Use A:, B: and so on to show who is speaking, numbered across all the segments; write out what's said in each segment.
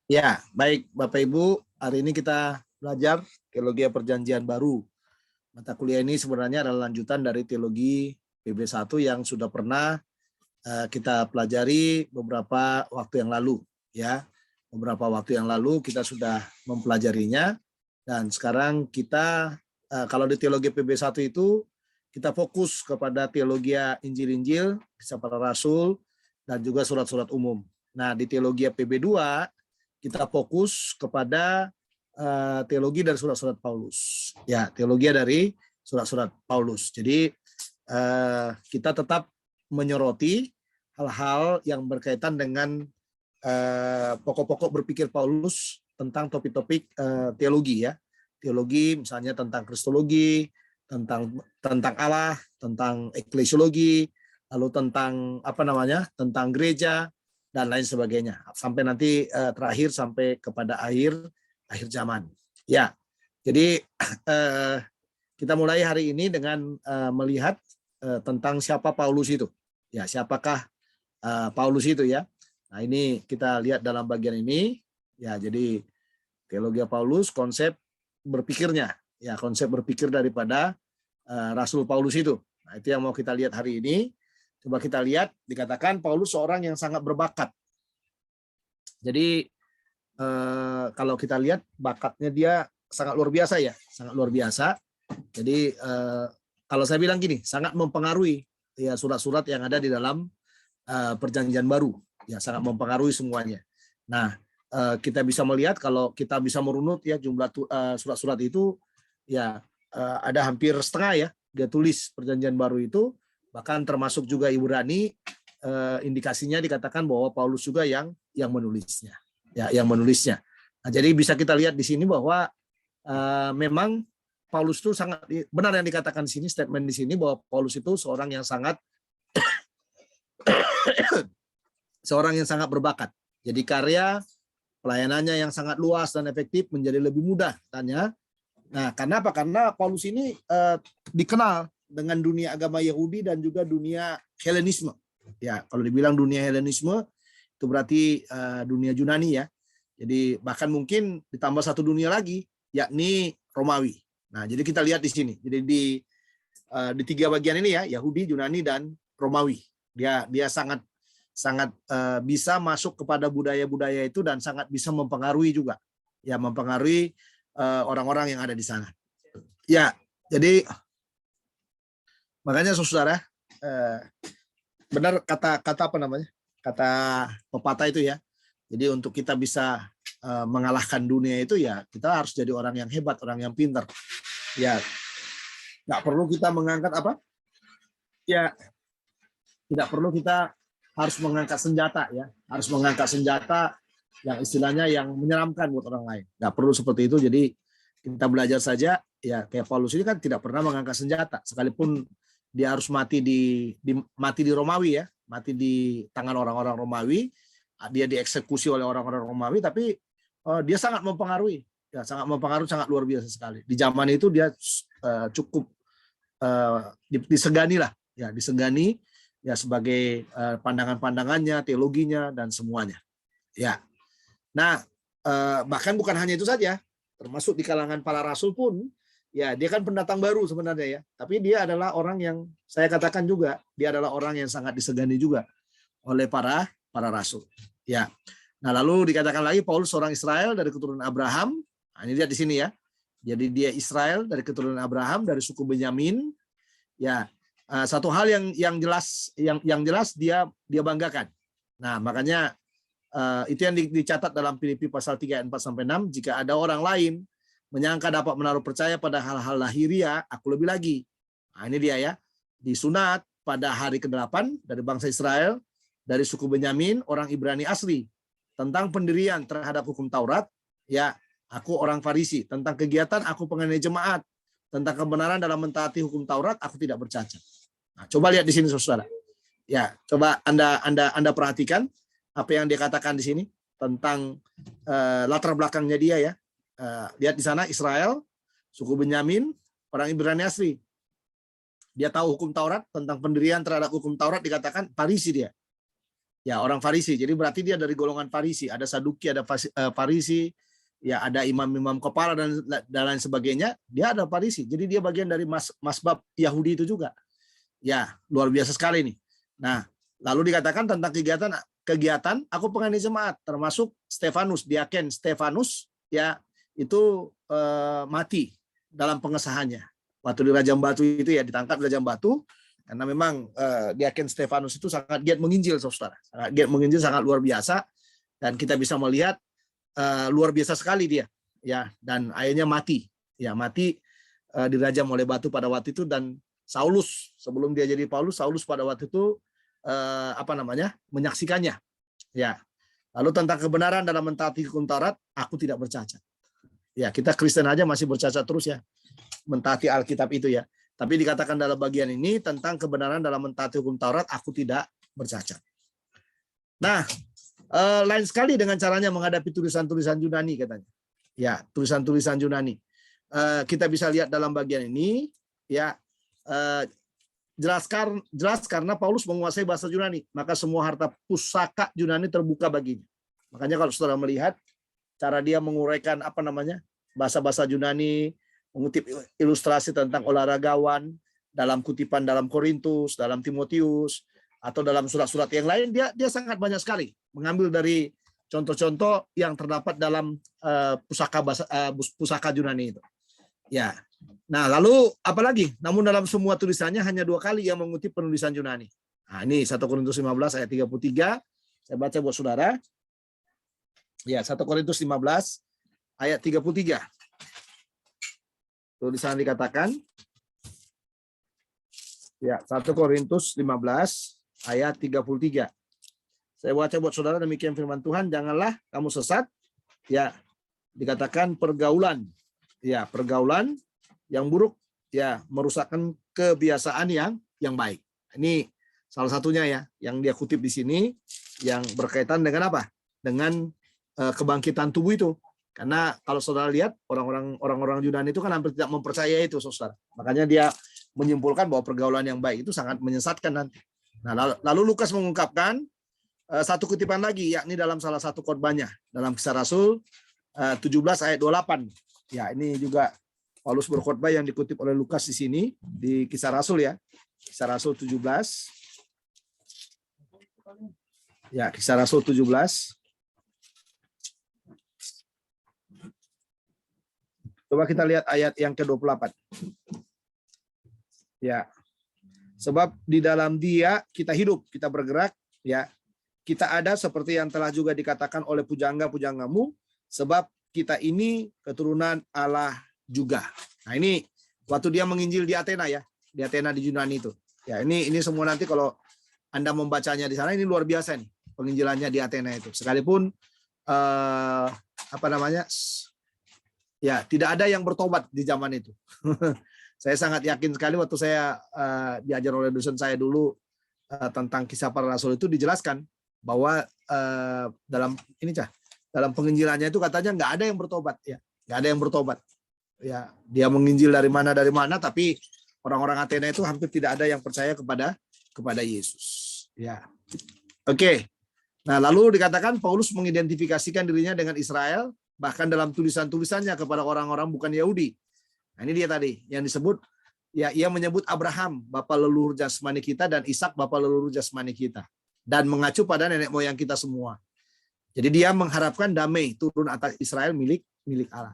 A: Ya, baik Bapak Ibu, hari ini kita belajar teologi perjanjian baru. Mata kuliah ini sebenarnya adalah lanjutan dari teologi PB1 yang sudah pernah kita pelajari beberapa waktu yang lalu, ya. Beberapa waktu yang lalu kita sudah mempelajarinya, dan sekarang kita kalau di teologi PB1 itu kita fokus kepada teologi Injil-Injil, kisah para rasul, dan juga surat-surat umum. Nah, di teologi PB2 kita fokus kepada teologi dari surat-surat Paulus. Ya, teologi dari surat-surat Paulus. Jadi kita tetap menyoroti hal-hal yang berkaitan dengan pokok-pokok berpikir Paulus tentang topik-topik teologi, ya. Teologi misalnya tentang kristologi, tentang Allah, tentang eklesiologi, lalu tentang tentang gereja dan lain sebagainya, sampai nanti terakhir sampai kepada akhir zaman. Ya, jadi kita mulai hari ini dengan melihat tentang siapa Paulus itu. Ya, siapakah Paulus itu, ya. Nah, ini kita lihat dalam bagian ini. Ya, jadi teologi Paulus, konsep berpikirnya, ya, konsep berpikir daripada Rasul Paulus itu. Nah, itu yang mau kita lihat hari ini. Coba kita lihat, dikatakan Paulus seorang yang sangat berbakat. Jadi kalau kita lihat bakatnya dia sangat luar biasa, ya, sangat luar biasa. Jadi kalau saya bilang gini, sangat mempengaruhi, ya, surat-surat yang ada di dalam perjanjian baru, ya, sangat mempengaruhi semuanya. Nah, kita bisa melihat kalau kita bisa merunut, ya, jumlah surat-surat itu, ya, ada hampir setengah, ya, dia tulis perjanjian baru itu, bahkan termasuk juga Ibrani, indikasinya dikatakan bahwa Paulus juga yang menulisnya, ya, yang menulisnya. Nah, jadi bisa kita lihat di sini bahwa memang Paulus itu sangat benar yang dikatakan di sini, statement di sini bahwa Paulus itu seorang yang sangat berbakat. Jadi karya pelayanannya yang sangat luas dan efektif menjadi lebih mudah tanya. Nah, karena apa? Karena Paulus ini dikenal dengan dunia agama Yahudi dan juga dunia Helenisme. Ya, kalau dibilang dunia Helenisme itu berarti dunia Yunani, ya. Jadi bahkan mungkin ditambah satu dunia lagi, yakni Romawi. Nah, jadi kita lihat di sini. Jadi di tiga bagian ini, ya, Yahudi, Yunani, dan Romawi. Dia sangat bisa masuk kepada budaya-budaya itu dan sangat bisa mempengaruhi juga, ya, mempengaruhi orang-orang yang ada di sana. Ya, jadi makanya saudara, benar kata pepatah itu, ya. Jadi untuk kita bisa mengalahkan dunia itu, ya, kita harus jadi orang yang hebat, orang yang pintar. Ya, nggak perlu kita mengangkat ya, tidak perlu kita harus mengangkat senjata, ya, harus mengangkat senjata yang istilahnya yang menyeramkan buat orang lain. Nggak perlu seperti itu. Jadi kita belajar saja, ya, kayak Paulus ini kan tidak pernah mengangkat senjata, sekalipun dia harus mati di Romawi, ya, mati di tangan orang-orang Romawi, dia dieksekusi oleh orang-orang Romawi, tapi dia sangat mempengaruhi, ya, sangat mempengaruhi, sangat luar biasa sekali. Di zaman itu dia cukup disegani lah, ya, disegani, ya, sebagai pandangan-pandangannya, teologinya, dan semuanya, ya. Nah, bahkan bukan hanya itu saja, termasuk di kalangan para rasul pun, ya, dia kan pendatang baru sebenarnya, ya, tapi dia adalah orang yang saya katakan juga, dia adalah orang yang sangat disegani juga oleh para rasul, ya. Nah, lalu dikatakan lagi Paulus seorang Israel dari keturunan Abraham. Nah, ini lihat di sini, ya. Jadi dia Israel dari keturunan Abraham, dari suku Benyamin, ya. Satu hal yang jelas dia banggakan. Nah, makanya itu yang dicatat dalam Filipi pasal 3 ayat 4 sampai 6, jika ada orang lain menyangka dapat menaruh percaya pada hal-hal lahiriah, aku lebih lagi. Nah, ini dia, ya. Disunat pada hari ke-8 dari bangsa Israel, dari suku Benyamin, orang Ibrani asli. Tentang pendirian terhadap hukum Taurat, ya, aku orang Farisi. Tentang kegiatan, aku penganiaya jemaat. Tentang kebenaran dalam mentaati hukum Taurat, aku tidak bercacat. Nah, coba lihat di sini, saudara. Ya, coba Anda perhatikan apa yang dia katakan di sini tentang latar belakangnya dia, ya. Lihat di sana, Israel, suku Benyamin, orang Ibrani asli. Dia tahu hukum Taurat, tentang pendirian terhadap hukum Taurat dikatakan Farisi dia. Ya, orang Farisi. Jadi berarti dia dari golongan Farisi. Ada Saduki, ada Farisi, ya ada imam-imam kepala dan lain sebagainya. Dia ada Farisi. Jadi dia bagian dari masbab Yahudi itu juga. Ya, luar biasa sekali nih. Nah, lalu dikatakan tentang kegiatan aku pengani jemaat, termasuk Stefanus, diaken Stefanus, ya itu mati dalam pengesahannya. Waktu di Rajam Batu itu ya, ditangkap di Rajam Batu. Karena memang diaken Stefanus itu sangat giat menginjil, saudara. Sangat giat menginjil, sangat luar biasa. Dan kita bisa melihat luar biasa sekali dia. Ya, dan akhirnya mati. Ya, mati dirajam oleh batu pada waktu itu. Dan Saulus, sebelum dia jadi Paulus, Saulus pada waktu itu menyaksikannya. Ya. Lalu tentang kebenaran dalam mentaati hukum Taurat, aku tidak bercacat. Ya, kita Kristen aja masih bercacat terus ya. Mentaati Alkitab itu ya. Tapi dikatakan dalam bagian ini tentang kebenaran dalam mentaati hukum Taurat, aku tidak bercacat. Nah, lain sekali dengan caranya menghadapi tulisan-tulisan Yunani katanya. Ya, tulisan-tulisan Yunani. Kita bisa lihat dalam bagian ini, ya, jelas karena Paulus menguasai bahasa Yunani, maka semua harta pusaka Yunani terbuka baginya. Makanya kalau saudara melihat cara dia menguraikan bahasa-bahasa Yunani, mengutip ilustrasi tentang olahragawan dalam kutipan dalam Korintus, dalam Timotius, atau dalam surat-surat yang lain, dia sangat banyak sekali mengambil dari contoh-contoh yang terdapat dalam pusaka Yunani itu. Ya. Nah, lalu apalagi? Namun dalam semua tulisannya hanya 2 kali yang mengutip penulisan Yunani. Nah, ini 1 Korintus 15 ayat 33. Saya baca buat saudara. Ya, 1 Korintus 15 ayat 33. Tulisan dikatakan, ya 1 Korintus 15 ayat 33. Saya baca buat saudara, demikian firman Tuhan, janganlah kamu sesat. Ya, dikatakan pergaulan yang buruk ya merusakkan kebiasaan yang baik. Ini salah satunya ya yang dia kutip di sini yang berkaitan dengan apa? Dengan kebangkitan tubuh itu. Karena kalau saudara lihat orang-orang Yunani itu kan hampir tidak mempercayai itu, saudara. Makanya dia menyimpulkan bahwa pergaulan yang baik itu sangat menyesatkan nanti. Nah, lalu Lukas mengungkapkan satu kutipan lagi, yakni dalam salah satu khotbahnya dalam Kisah Rasul 17 ayat 28. Ya, ini juga Paulus berkhotbah yang dikutip oleh Lukas di sini di Kisah Rasul ya. Kisah Rasul 17. Ya, Kisah Rasul 17. Coba kita lihat ayat yang ke-28. Ya. Sebab di dalam Dia kita hidup, kita bergerak, ya. Kita ada seperti yang telah juga dikatakan oleh pujangga-pujanggamu, sebab kita ini keturunan Allah juga. Nah, ini waktu dia menginjil di Athena ya, di Athena di Yunani itu. Ya, ini semua nanti kalau Anda membacanya di sana, ini luar biasa nih penginjilannya di Athena itu. Sekalipun ya tidak ada yang bertobat di zaman itu. Saya sangat yakin sekali waktu saya diajar oleh dosen saya dulu tentang kisah para rasul itu dijelaskan bahwa dalam penginjilannya itu katanya nggak ada yang bertobat ya, nggak ada yang bertobat. Ya, dia menginjil dari mana, tapi orang-orang Athena itu hampir tidak ada yang percaya kepada Yesus. Ya, oke. Nah, lalu dikatakan Paulus mengidentifikasikan dirinya dengan Israel, bahkan dalam tulisan-tulisannya kepada orang-orang bukan Yahudi. Nah, ini dia tadi yang disebut, ya, ia menyebut Abraham bapa leluhur jasmani kita dan Ishak bapa leluhur jasmani kita, dan mengacu pada nenek moyang kita semua. Jadi dia mengharapkan damai turun atas Israel milik Allah.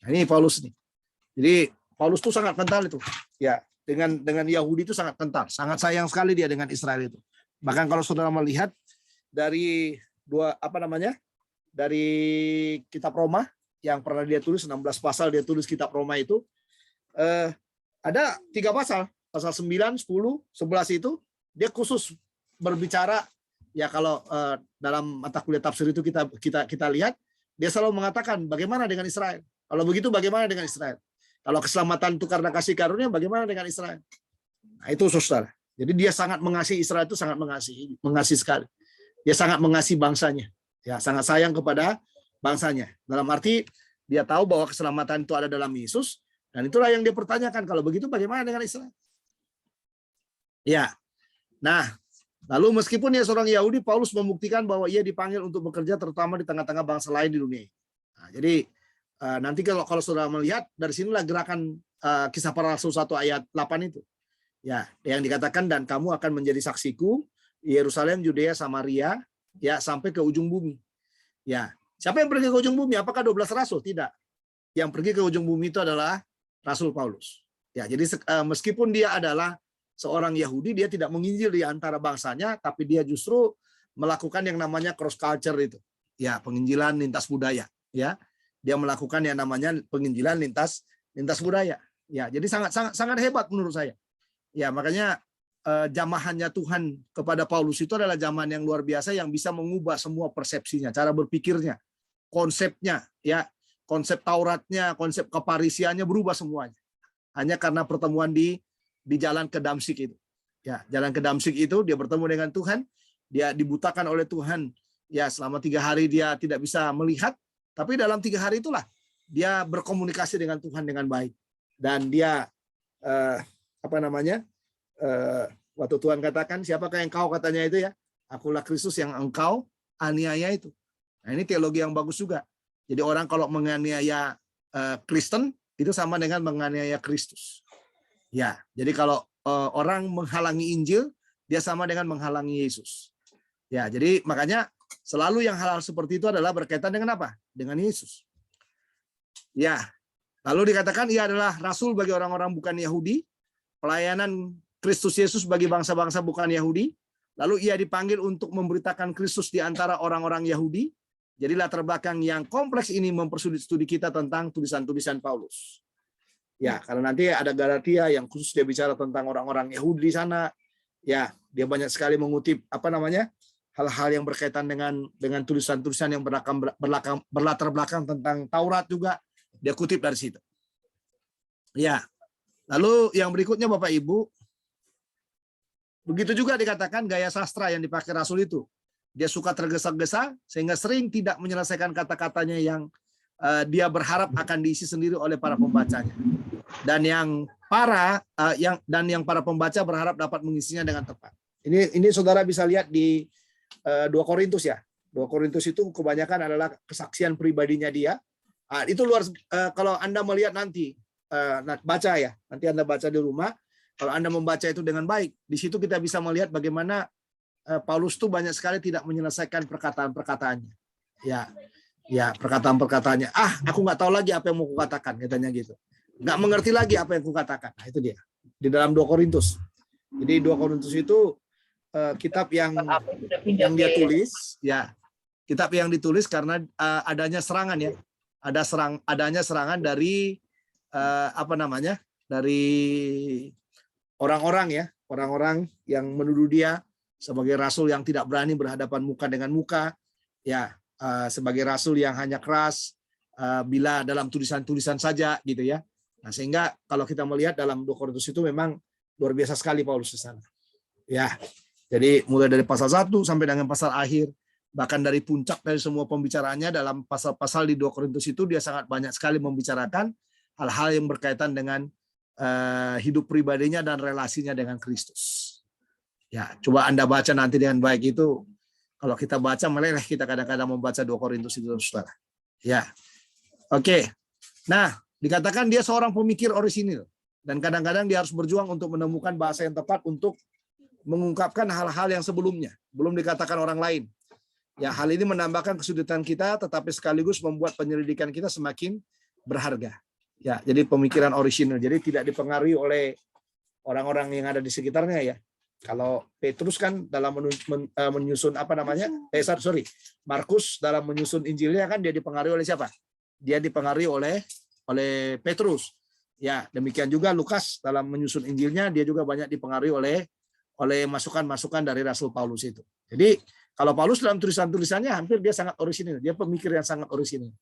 A: Nah, ini Paulus nih. Jadi Paulus tuh sangat kental itu, ya, dengan Yahudi itu sangat kental, sangat sayang sekali dia dengan Israel itu. Bahkan kalau saudara melihat dari dari kitab Roma yang pernah dia tulis 16 pasal dia tulis kitab Roma itu, ada 3 pasal 9, 10, 11 itu dia khusus berbicara ya, kalau dalam mata kuliah tafsir itu kita lihat dia selalu mengatakan bagaimana dengan Israel. Kalau begitu bagaimana dengan Israel? Kalau keselamatan itu karena kasih karunia, bagaimana dengan Israel? Nah, itu saudara. Jadi dia sangat mengasihi Israel, itu sangat mengasihi sekali. Dia sangat mengasihi bangsanya. Ya, sangat sayang kepada bangsanya. Dalam arti dia tahu bahwa keselamatan itu ada dalam Yesus, dan itulah yang dia pertanyakan. Kalau begitu bagaimana dengan Israel? Ya. Nah, Lalu meskipun dia seorang Yahudi, Paulus membuktikan bahwa ia dipanggil untuk bekerja terutama di tengah-tengah bangsa lain di dunia. Nah, jadi nanti kalau sudah melihat dari sinilah gerakan Kisah Para Rasul 1 ayat 8 itu. Ya, yang dikatakan dan kamu akan menjadi saksiku di Yerusalem, Yudea, Samaria, ya sampai ke ujung bumi. Ya, siapa yang pergi ke ujung bumi? Apakah 12 rasul? Tidak. Yang pergi ke ujung bumi itu adalah Rasul Paulus. Ya, jadi meskipun dia adalah seorang Yahudi, dia tidak menginjil di antara bangsanya, tapi dia justru melakukan yang namanya cross culture itu. Ya, penginjilan lintas budaya, ya. Dia melakukan yang namanya penginjilan lintas budaya. Ya, jadi sangat hebat menurut saya. Ya, makanya jamahannya Tuhan kepada Paulus itu adalah jamahan yang luar biasa yang bisa mengubah semua persepsinya, cara berpikirnya, konsepnya, ya, konsep Tauratnya, konsep keparisiannya berubah semuanya. Hanya karena pertemuan di jalan ke Damsyik itu. Ya, jalan ke Damsyik itu dia bertemu dengan Tuhan, dia dibutakan oleh Tuhan. Ya, selama 3 hari dia tidak bisa melihat, tapi dalam 3 hari itulah dia berkomunikasi dengan Tuhan dengan baik. Dan dia waktu Tuhan katakan, siapakah engkau, katanya itu ya, akulah Kristus yang engkau aniaya itu. Nah, ini teologi yang bagus juga. Jadi orang kalau menganiaya Kristen itu sama dengan menganiaya Kristus. Ya, jadi kalau orang menghalangi Injil, dia sama dengan menghalangi Yesus. Ya, jadi makanya selalu yang hal-hal seperti itu adalah berkaitan dengan apa? Dengan Yesus. Ya, lalu dikatakan ia adalah rasul bagi orang-orang bukan Yahudi, pelayanan Kristus Yesus bagi bangsa-bangsa bukan Yahudi, lalu ia dipanggil untuk memberitakan Kristus di antara orang-orang Yahudi. Jadi latar belakang yang kompleks ini mempersulit studi kita tentang tulisan-tulisan Paulus. Ya, karena nanti ada Galatia yang khusus dia bicara tentang orang-orang Yahudi di sana. Ya, dia banyak sekali mengutip hal-hal yang berkaitan dengan tulisan-tulisan yang berlatar belakang tentang Taurat juga dia kutip dari situ. Ya, lalu yang berikutnya Bapak Ibu, begitu juga dikatakan gaya sastra yang dipakai Rasul itu. Dia suka tergesa-gesa sehingga sering tidak menyelesaikan kata-katanya yang dia berharap akan diisi sendiri oleh para pembacanya. Dan yang para pembaca berharap dapat mengisinya dengan tepat. Ini saudara bisa lihat di 2 Korintus ya. 2 Korintus itu kebanyakan adalah kesaksian pribadinya dia. Itu luar kalau Anda melihat nanti baca ya. Nanti Anda baca di rumah. Kalau Anda membaca itu dengan baik, di situ kita bisa melihat bagaimana Paulus tuh banyak sekali tidak menyelesaikan perkataan-perkataannya. Ya, perkataan-perkataannya. Aku nggak tahu lagi apa yang mau kukatakan, katanya gitu. Nggak mengerti lagi apa yang kukatakan. Nah, itu dia. Di dalam 2 Korintus. Jadi 2 Korintus itu kitab yang dia tulis, ya. Kitab yang ditulis karena adanya serangan ya. Adanya serangan dari dari orang-orang ya, orang-orang yang menuduh dia sebagai rasul yang tidak berani berhadapan muka dengan muka, ya, sebagai rasul yang hanya keras bila dalam tulisan-tulisan saja gitu ya. Nah, sehingga kalau kita melihat dalam 2 Korintus itu memang luar biasa sekali Paulus di sana. Ya. Jadi mulai dari pasal 1 sampai dengan pasal akhir, bahkan dari puncak dari semua pembicaraannya dalam pasal-pasal di 2 Korintus itu dia sangat banyak sekali membicarakan hal-hal yang berkaitan dengan hidup pribadinya dan relasinya dengan Kristus. Ya, coba Anda baca nanti dengan baik itu. Kalau kita baca meleleh kita kadang-kadang membaca 2 Korintus itu, Saudara. Ya. Oke. Nah, dikatakan dia seorang pemikir orisinil dan kadang-kadang dia harus berjuang untuk menemukan bahasa yang tepat untuk mengungkapkan hal-hal yang sebelumnya belum dikatakan orang lain. Ya, hal ini menambahkan kesulitan kita tetapi sekaligus membuat penyelidikan kita semakin berharga. Ya, jadi pemikiran orisinil. Jadi tidak dipengaruhi oleh orang-orang yang ada di sekitarnya ya. Kalau Petrus kan dalam menyusun Markus dalam menyusun Injilnya kan dia dipengaruhi oleh siapa? Dia dipengaruhi oleh Petrus. Ya, demikian juga Lukas dalam menyusun Injilnya dia juga banyak dipengaruhi oleh masukan-masukan dari Rasul Paulus itu. Jadi kalau Paulus dalam tulisan-tulisannya hampir dia sangat orisinil, dia pemikir yang sangat orisinil.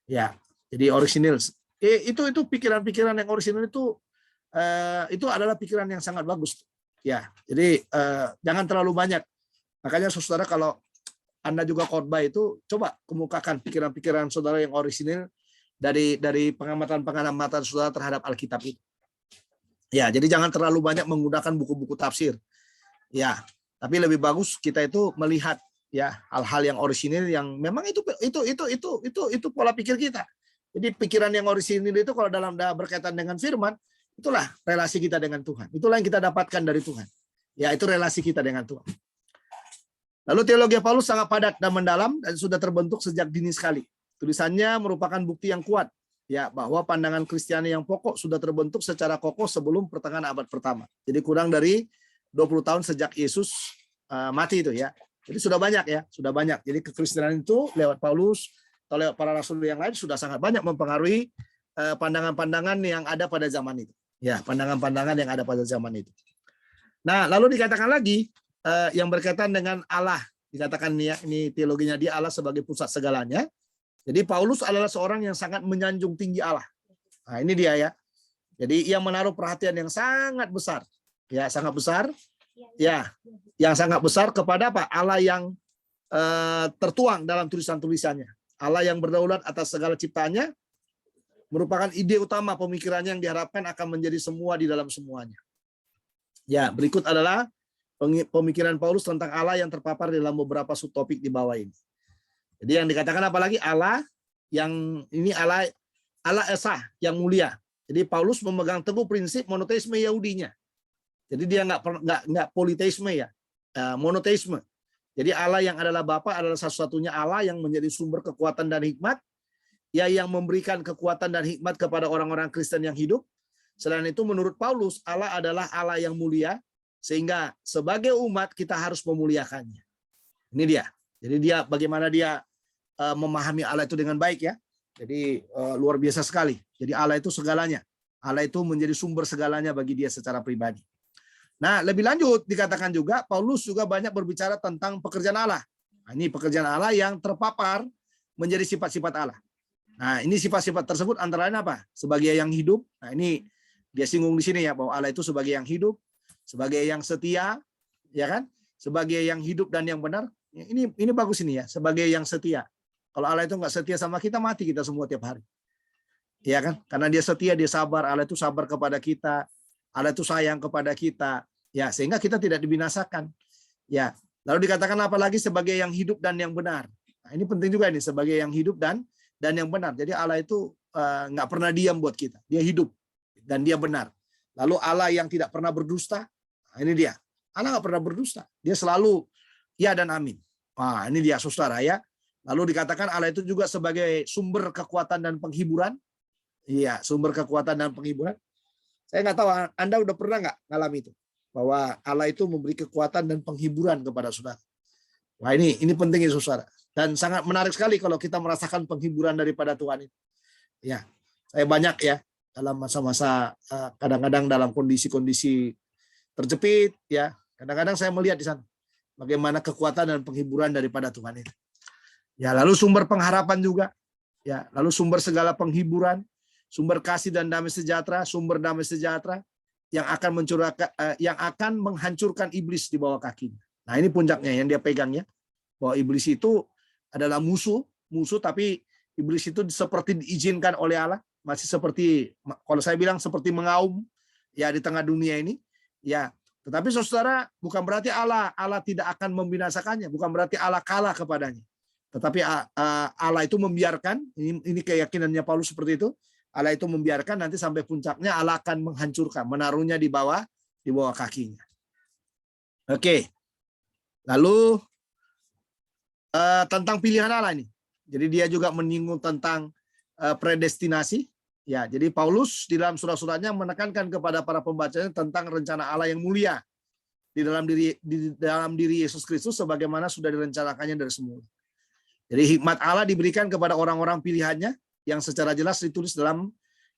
A: Ya, jadi orisinil. Itu pikiran-pikiran yang orisinil itu adalah pikiran yang sangat bagus. Ya, jadi jangan terlalu banyak. Makanya saudara kalau Anda juga khotbah itu coba kemukakan pikiran-pikiran saudara yang orisinil dari pengamatan-pengamatan saudara terhadap Alkitab itu. Ya, jadi jangan terlalu banyak menggunakan buku-buku tafsir. Ya, Tapi lebih bagus kita itu melihat ya hal-hal yang orisinil yang memang itu pola pikir kita. Jadi pikiran yang orisinil itu kalau dalam berkaitan dengan firman, itulah relasi kita dengan Tuhan. Itulah yang kita dapatkan dari Tuhan. Ya, itu relasi kita dengan Tuhan. Lalu teologi Paulus sangat padat dan mendalam dan sudah terbentuk sejak dini sekali. Tulisannya merupakan bukti yang kuat ya bahwa pandangan Kristiani yang pokok sudah terbentuk secara kokoh sebelum pertengahan abad pertama. Jadi kurang dari 20 tahun sejak Yesus mati itu ya. Jadi sudah banyak ya, sudah banyak. Jadi kekristenan itu lewat Paulus atau lewat para rasul yang lain sudah sangat banyak mempengaruhi pandangan-pandangan yang ada pada zaman itu. Ya, pandangan-pandangan yang ada pada zaman itu. Nah, lalu dikatakan lagi yang berkaitan dengan Allah. Dikatakan ini teologinya dia Allah sebagai pusat segalanya. Jadi Paulus adalah seorang yang sangat menyanjung tinggi Allah. Nah, ini dia ya. Jadi ia menaruh perhatian yang sangat besar. Ya, sangat besar. Ya, yang sangat besar kepada apa? Allah yang tertuang dalam tulisan-tulisannya. Allah yang berdaulat atas segala ciptaannya merupakan ide utama pemikirannya yang diharapkan akan menjadi semua di dalam semuanya. Ya, berikut adalah pemikiran Paulus tentang Allah yang terpapar dalam beberapa subtopik di bawah ini. Jadi yang dikatakan apalagi Allah yang ini Allah Esa yang mulia. Jadi Paulus memegang teguh prinsip monoteisme Yahudinya. Jadi dia nggak politeisme ya, monoteisme. Jadi Allah yang adalah Bapa adalah satu-satunya Allah yang menjadi sumber kekuatan dan hikmat, ya yang memberikan kekuatan dan hikmat kepada orang-orang Kristen yang hidup. Selain itu menurut Paulus Allah adalah Allah yang mulia, sehingga sebagai umat kita harus memuliakannya. Ini dia. Jadi dia bagaimana dia memahami Allah itu dengan baik ya. Jadi luar biasa sekali. Jadi Allah itu segalanya. Allah itu menjadi sumber segalanya bagi dia secara pribadi. Nah, lebih lanjut dikatakan juga Paulus juga banyak berbicara tentang pekerjaan Allah. Nah, ini pekerjaan Allah yang terpapar menjadi sifat-sifat Allah. Nah, ini sifat-sifat tersebut antara lain apa? Sebagai yang hidup. Nah, ini dia singgung di sini ya bahwa Allah itu sebagai yang hidup, sebagai yang setia, ya kan? Sebagai yang hidup dan yang benar. Ini bagus ini ya, sebagai yang setia. Kalau Allah itu nggak setia sama kita, mati kita semua tiap hari. Ya kan? Karena dia setia, dia sabar. Allah itu sabar kepada kita. Allah itu sayang kepada kita. Ya, sehingga kita tidak dibinasakan. Ya. Lalu dikatakan apa lagi sebagai yang hidup dan yang benar. Nah, ini penting juga ini sebagai yang hidup dan yang benar. Jadi Allah itu nggak pernah diam buat kita. Dia hidup dan dia benar. Lalu Allah yang tidak pernah berdusta. Nah, ini dia. Allah nggak pernah berdusta. Dia selalu ya dan amin. Nah, ini dia saudara ya. Lalu dikatakan Allah itu juga sebagai sumber kekuatan dan penghiburan. Iya, sumber kekuatan dan penghiburan. Saya nggak tahu Anda udah pernah nggak ngalami itu, bahwa Allah itu memberi kekuatan dan penghiburan kepada saudara. Wah, ini penting ya saudara. Dan sangat menarik sekali kalau kita merasakan penghiburan daripada Tuhan itu. Ya, saya banyak ya dalam masa-masa kadang-kadang dalam kondisi-kondisi terjepit ya. Kadang-kadang saya melihat di sana bagaimana kekuatan dan penghiburan daripada Tuhan itu. Ya, lalu sumber pengharapan juga. Ya, lalu sumber segala penghiburan, sumber kasih dan damai sejahtera, sumber damai sejahtera yang akan menghancurkan iblis di bawah kakinya. Nah, ini puncaknya yang dia pegang ya. Bahwa iblis itu adalah musuh tapi iblis itu seperti diizinkan oleh Allah, masih seperti kalau saya bilang seperti mengaum ya di tengah dunia ini. Ya, tetapi saudara, bukan berarti Allah tidak akan membinasakannya, bukan berarti Allah kalah kepadanya. Tetapi Allah itu membiarkan, ini keyakinannya Paulus seperti itu, Allah itu membiarkan nanti sampai puncaknya Allah akan menghancurkan, menaruhnya di bawah kakinya. Oke. Lalu tentang pilihan Allah ini. Jadi dia juga menyinggung tentang predestinasi. Ya, jadi Paulus di dalam surat-suratnya menekankan kepada para pembacanya tentang rencana Allah yang mulia di dalam diri Yesus Kristus sebagaimana sudah direncanakannya dari semula. Jadi hikmat Allah diberikan kepada orang-orang pilihannya yang secara jelas ditulis dalam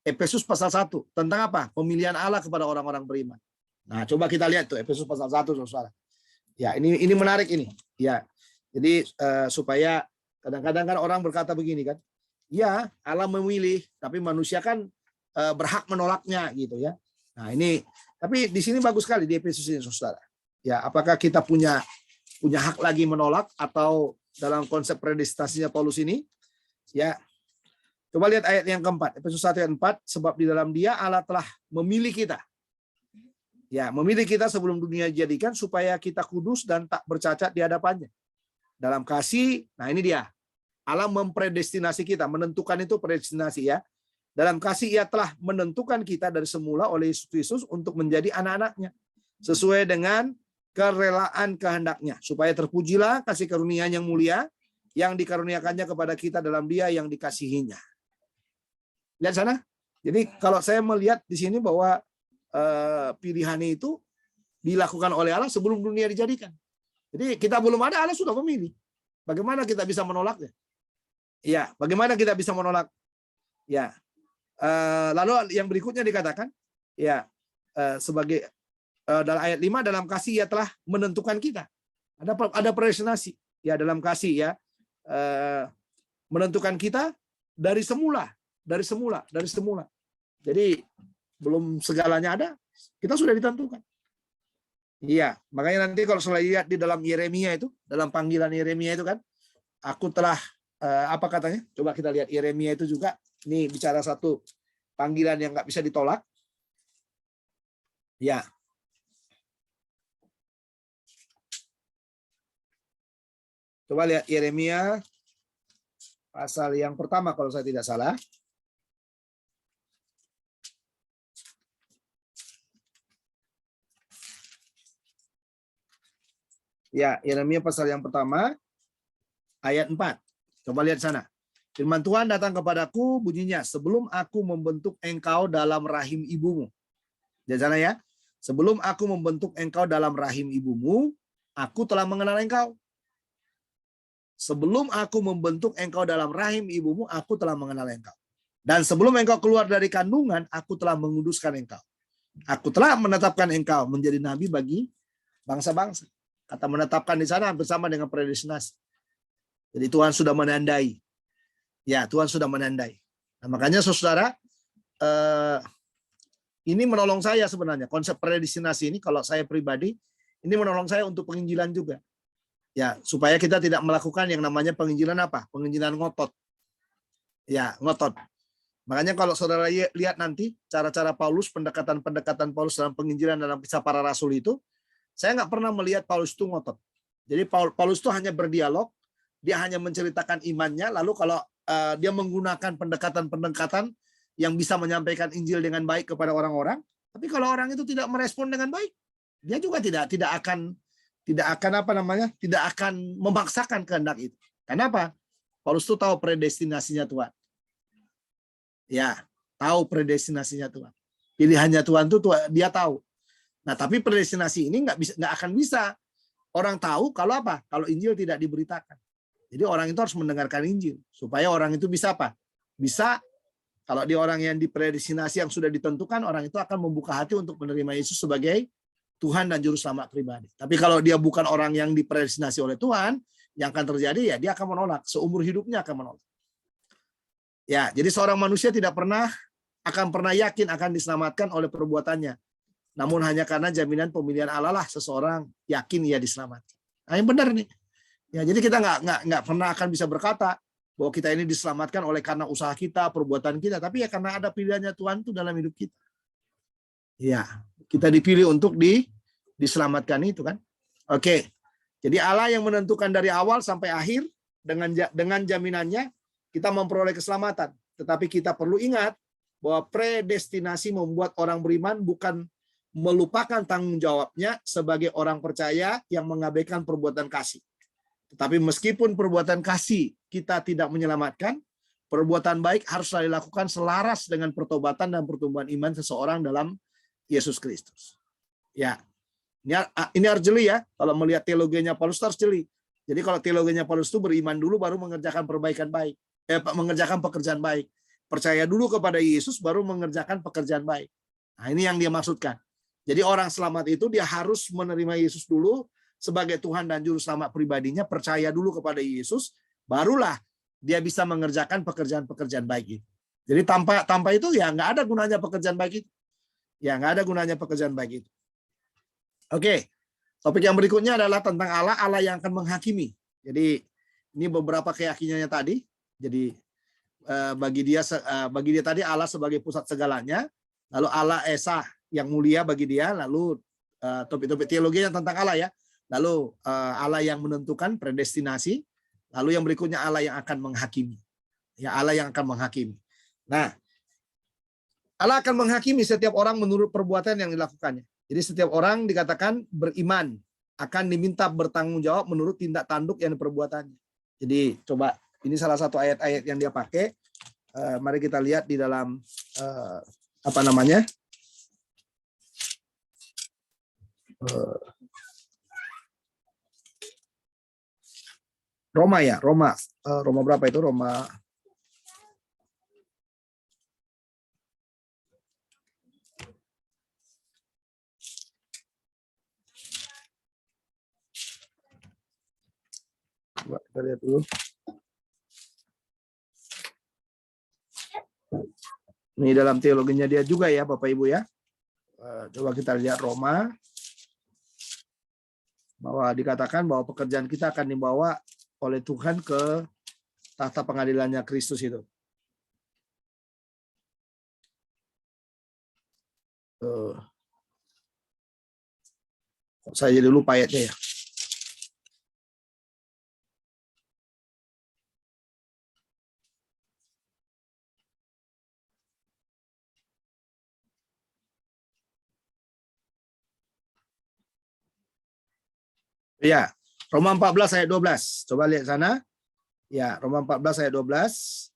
A: Efesus pasal 1. Tentang apa? Pemilihan Allah kepada orang-orang beriman. Nah, coba kita lihat tuh Efesus pasal 1, saudara. Ya, ini menarik ini. Ya, jadi supaya kadang-kadang kan orang berkata begini kan. Ya, Allah memilih, tapi manusia kan berhak menolaknya gitu ya. Nah, ini tapi di sini bagus sekali di Efesus ini, saudara. Ya, apakah kita punya hak lagi menolak atau dalam konsep predestinasinya Paulus ini? Ya. Coba lihat ayat yang keempat, Efesus 1 ayat 4, sebab di dalam Dia Allah telah memilih kita. Ya, memilih kita sebelum dunia dijadikan supaya kita kudus dan tak bercacat di hadapannya. Dalam kasih, nah ini dia. Allah mempredestinasi kita, menentukan itu predestinasi ya. Dalam kasih ia telah menentukan kita dari semula oleh Yesus Kristus untuk menjadi anak-anaknya. Sesuai dengan kerelaan kehendaknya. Supaya terpujilah kasih karunia yang mulia yang dikaruniakannya kepada kita dalam dia yang dikasihinya. Lihat sana. Jadi kalau saya melihat di sini bahwa pilihannya itu dilakukan oleh Allah sebelum dunia dijadikan. Jadi kita belum ada, Allah sudah memilih. Bagaimana kita bisa menolaknya? Ya, bagaimana kita bisa menolak? Ya, lalu yang berikutnya dikatakan, ya, sebagai dalam ayat 5 dalam kasih ia telah menentukan kita. Ada predestinasi, ya dalam kasih ya, menentukan kita dari semula. Jadi belum segalanya ada, kita sudah ditentukan. Iya, makanya nanti kalau saya lihat di dalam Yeremia itu, dalam panggilan Yeremia itu kan, aku telah apa katanya? Coba kita lihat Yeremia itu juga. Ini bicara satu panggilan yang nggak bisa ditolak. Ya. Coba lihat Yeremia pasal yang pertama kalau saya tidak salah. Ya, Yeremia pasal yang pertama, ayat 4. Coba lihat sana. Firman Tuhan datang kepadaku bunyinya, sebelum aku membentuk engkau dalam rahim ibumu. Lihat sana ya. Sebelum aku membentuk engkau dalam rahim ibumu, aku telah mengenal engkau. Sebelum aku membentuk engkau dalam rahim ibumu, aku telah mengenal engkau. Dan sebelum engkau keluar dari kandungan, aku telah menguduskan engkau. Aku telah menetapkan engkau menjadi nabi bagi bangsa-bangsa. Kata menetapkan di sana bersama dengan predestinasi. Jadi Tuhan sudah menandai. Ya, Tuhan sudah menandai. Nah, makanya saudara, ini menolong saya sebenarnya. Konsep predestinasi ini, kalau saya pribadi, ini menolong saya untuk penginjilan juga. Ya, supaya kita tidak melakukan yang namanya penginjilan apa? Penginjilan ngotot. Ya, ngotot. Makanya kalau saudara lihat nanti cara-cara Paulus, pendekatan-pendekatan Paulus dalam penginjilan dalam kisah para rasul itu, saya nggak pernah melihat Paulus itu ngotot. Jadi Paulus itu hanya berdialog, dia hanya menceritakan imannya, lalu kalau dia menggunakan pendekatan-pendekatan yang bisa menyampaikan Injil dengan baik kepada orang-orang, tapi kalau orang itu tidak merespon dengan baik, dia juga tidak akan memaksakan kehendak itu. Kenapa? Paulus itu tahu predestinasinya Tuhan. Ya, tahu predestinasinya Tuhan. Pilihannya Tuhan itu dia tahu. Nah, tapi predestinasi ini nggak akan bisa orang tahu kalau apa? Kalau Injil tidak diberitakan. Jadi orang itu harus mendengarkan Injil supaya orang itu bisa apa? Bisa, kalau dia orang yang dipredestinasi yang sudah ditentukan, orang itu akan membuka hati untuk menerima Yesus sebagai Tuhan dan juru selamat pribadi. Tapi kalau dia bukan orang yang dipredestinasi oleh Tuhan, yang akan terjadi ya dia akan menolak, seumur hidupnya akan menolak. Ya, jadi seorang manusia tidak akan pernah yakin akan diselamatkan oleh perbuatannya. Namun hanya karena jaminan pemilihan Allah lah seseorang yakin ia diselamatkan. Nah, yang benar nih. Ya, jadi kita nggak pernah akan bisa berkata bahwa kita ini diselamatkan oleh karena usaha kita, perbuatan kita, tapi ya karena ada pilihannya Tuhan itu dalam hidup kita. Ya, kita dipilih untuk diselamatkan itu kan. Oke. Jadi Allah yang menentukan dari awal sampai akhir dengan jaminannya kita memperoleh keselamatan. Tetapi kita perlu ingat bahwa predestinasi membuat orang beriman bukan melupakan tanggung jawabnya sebagai orang percaya yang mengabaikan perbuatan kasih. Tetapi meskipun perbuatan kasih kita tidak menyelamatkan, perbuatan baik haruslah dilakukan selaras dengan pertobatan dan pertumbuhan iman seseorang dalam Yesus Kristus. Ya, ini harus jeli ya. Kalau melihat teologinya Paulus harus jeli. Jadi kalau teologinya Paulus itu beriman dulu baru mengerjakan mengerjakan pekerjaan baik. Percaya dulu kepada Yesus baru mengerjakan pekerjaan baik. Nah, ini yang dia maksudkan. Jadi orang selamat itu dia harus menerima Yesus dulu sebagai Tuhan dan juru selamat pribadinya, percaya dulu kepada Yesus, barulah dia bisa mengerjakan pekerjaan-pekerjaan baik itu. Jadi tanpa itu ya nggak ada gunanya pekerjaan baik itu. Ya nggak ada gunanya pekerjaan baik itu. Oke, topik yang berikutnya adalah tentang Allah yang akan menghakimi. Jadi ini beberapa keyakinannya tadi. Jadi bagi dia tadi Allah sebagai pusat segalanya, lalu Allah Esa yang mulia bagi dia, lalu topik-topik teologi yang tentang Allah ya. Lalu Allah yang menentukan predestinasi, lalu yang berikutnya Allah yang akan menghakimi. Ya, Allah yang akan menghakimi. Nah, Allah akan menghakimi setiap orang menurut perbuatan yang dilakukannya. Jadi setiap orang dikatakan beriman akan diminta bertanggung jawab menurut tindak tanduk yang diperbuatannya. Jadi coba ini salah satu ayat-ayat yang dia pakai. Mari kita lihat di dalam apa namanya? Roma ya, Roma berapa itu? Roma coba kita lihat dulu. Ini dalam teologinya dia juga ya, Bapak Ibu ya. Coba kita lihat Roma, bahwa dikatakan bahwa pekerjaan kita akan dibawa oleh Tuhan ke tahta pengadilannya Kristus itu. Saya jadi lupa ayatnya ya. Ya, Roma 14 ayat 12. Coba lihat sana. Ya, Roma 14 ayat 12.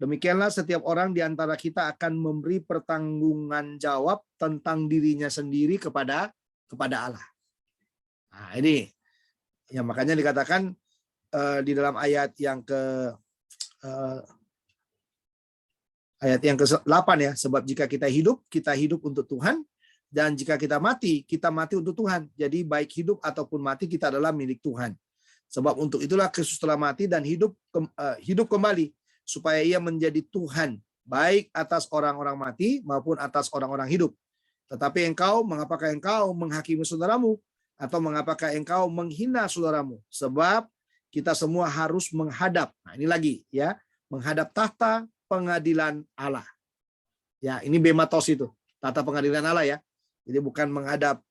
A: Demikianlah setiap orang di antara kita akan memberi pertanggungan jawab tentang dirinya sendiri kepada Allah. Nah, ini ya makanya dikatakan di dalam ayat yang ke-8 ya, sebab jika kita hidup untuk Tuhan, dan jika kita mati untuk Tuhan. Jadi baik hidup ataupun mati kita adalah milik Tuhan. Sebab untuk itulah Kristus telah mati dan hidup kembali supaya ia menjadi Tuhan baik atas orang-orang mati maupun atas orang-orang hidup. Tetapi mengapakah engkau menghakimi saudaramu, atau mengapakah engkau menghina saudaramu? Sebab kita semua harus menghadap. Nah, ini lagi ya, menghadap tahta pengadilan Allah. Ya, ini bematos itu, tahta pengadilan Allah ya. Jadi bukan menghadap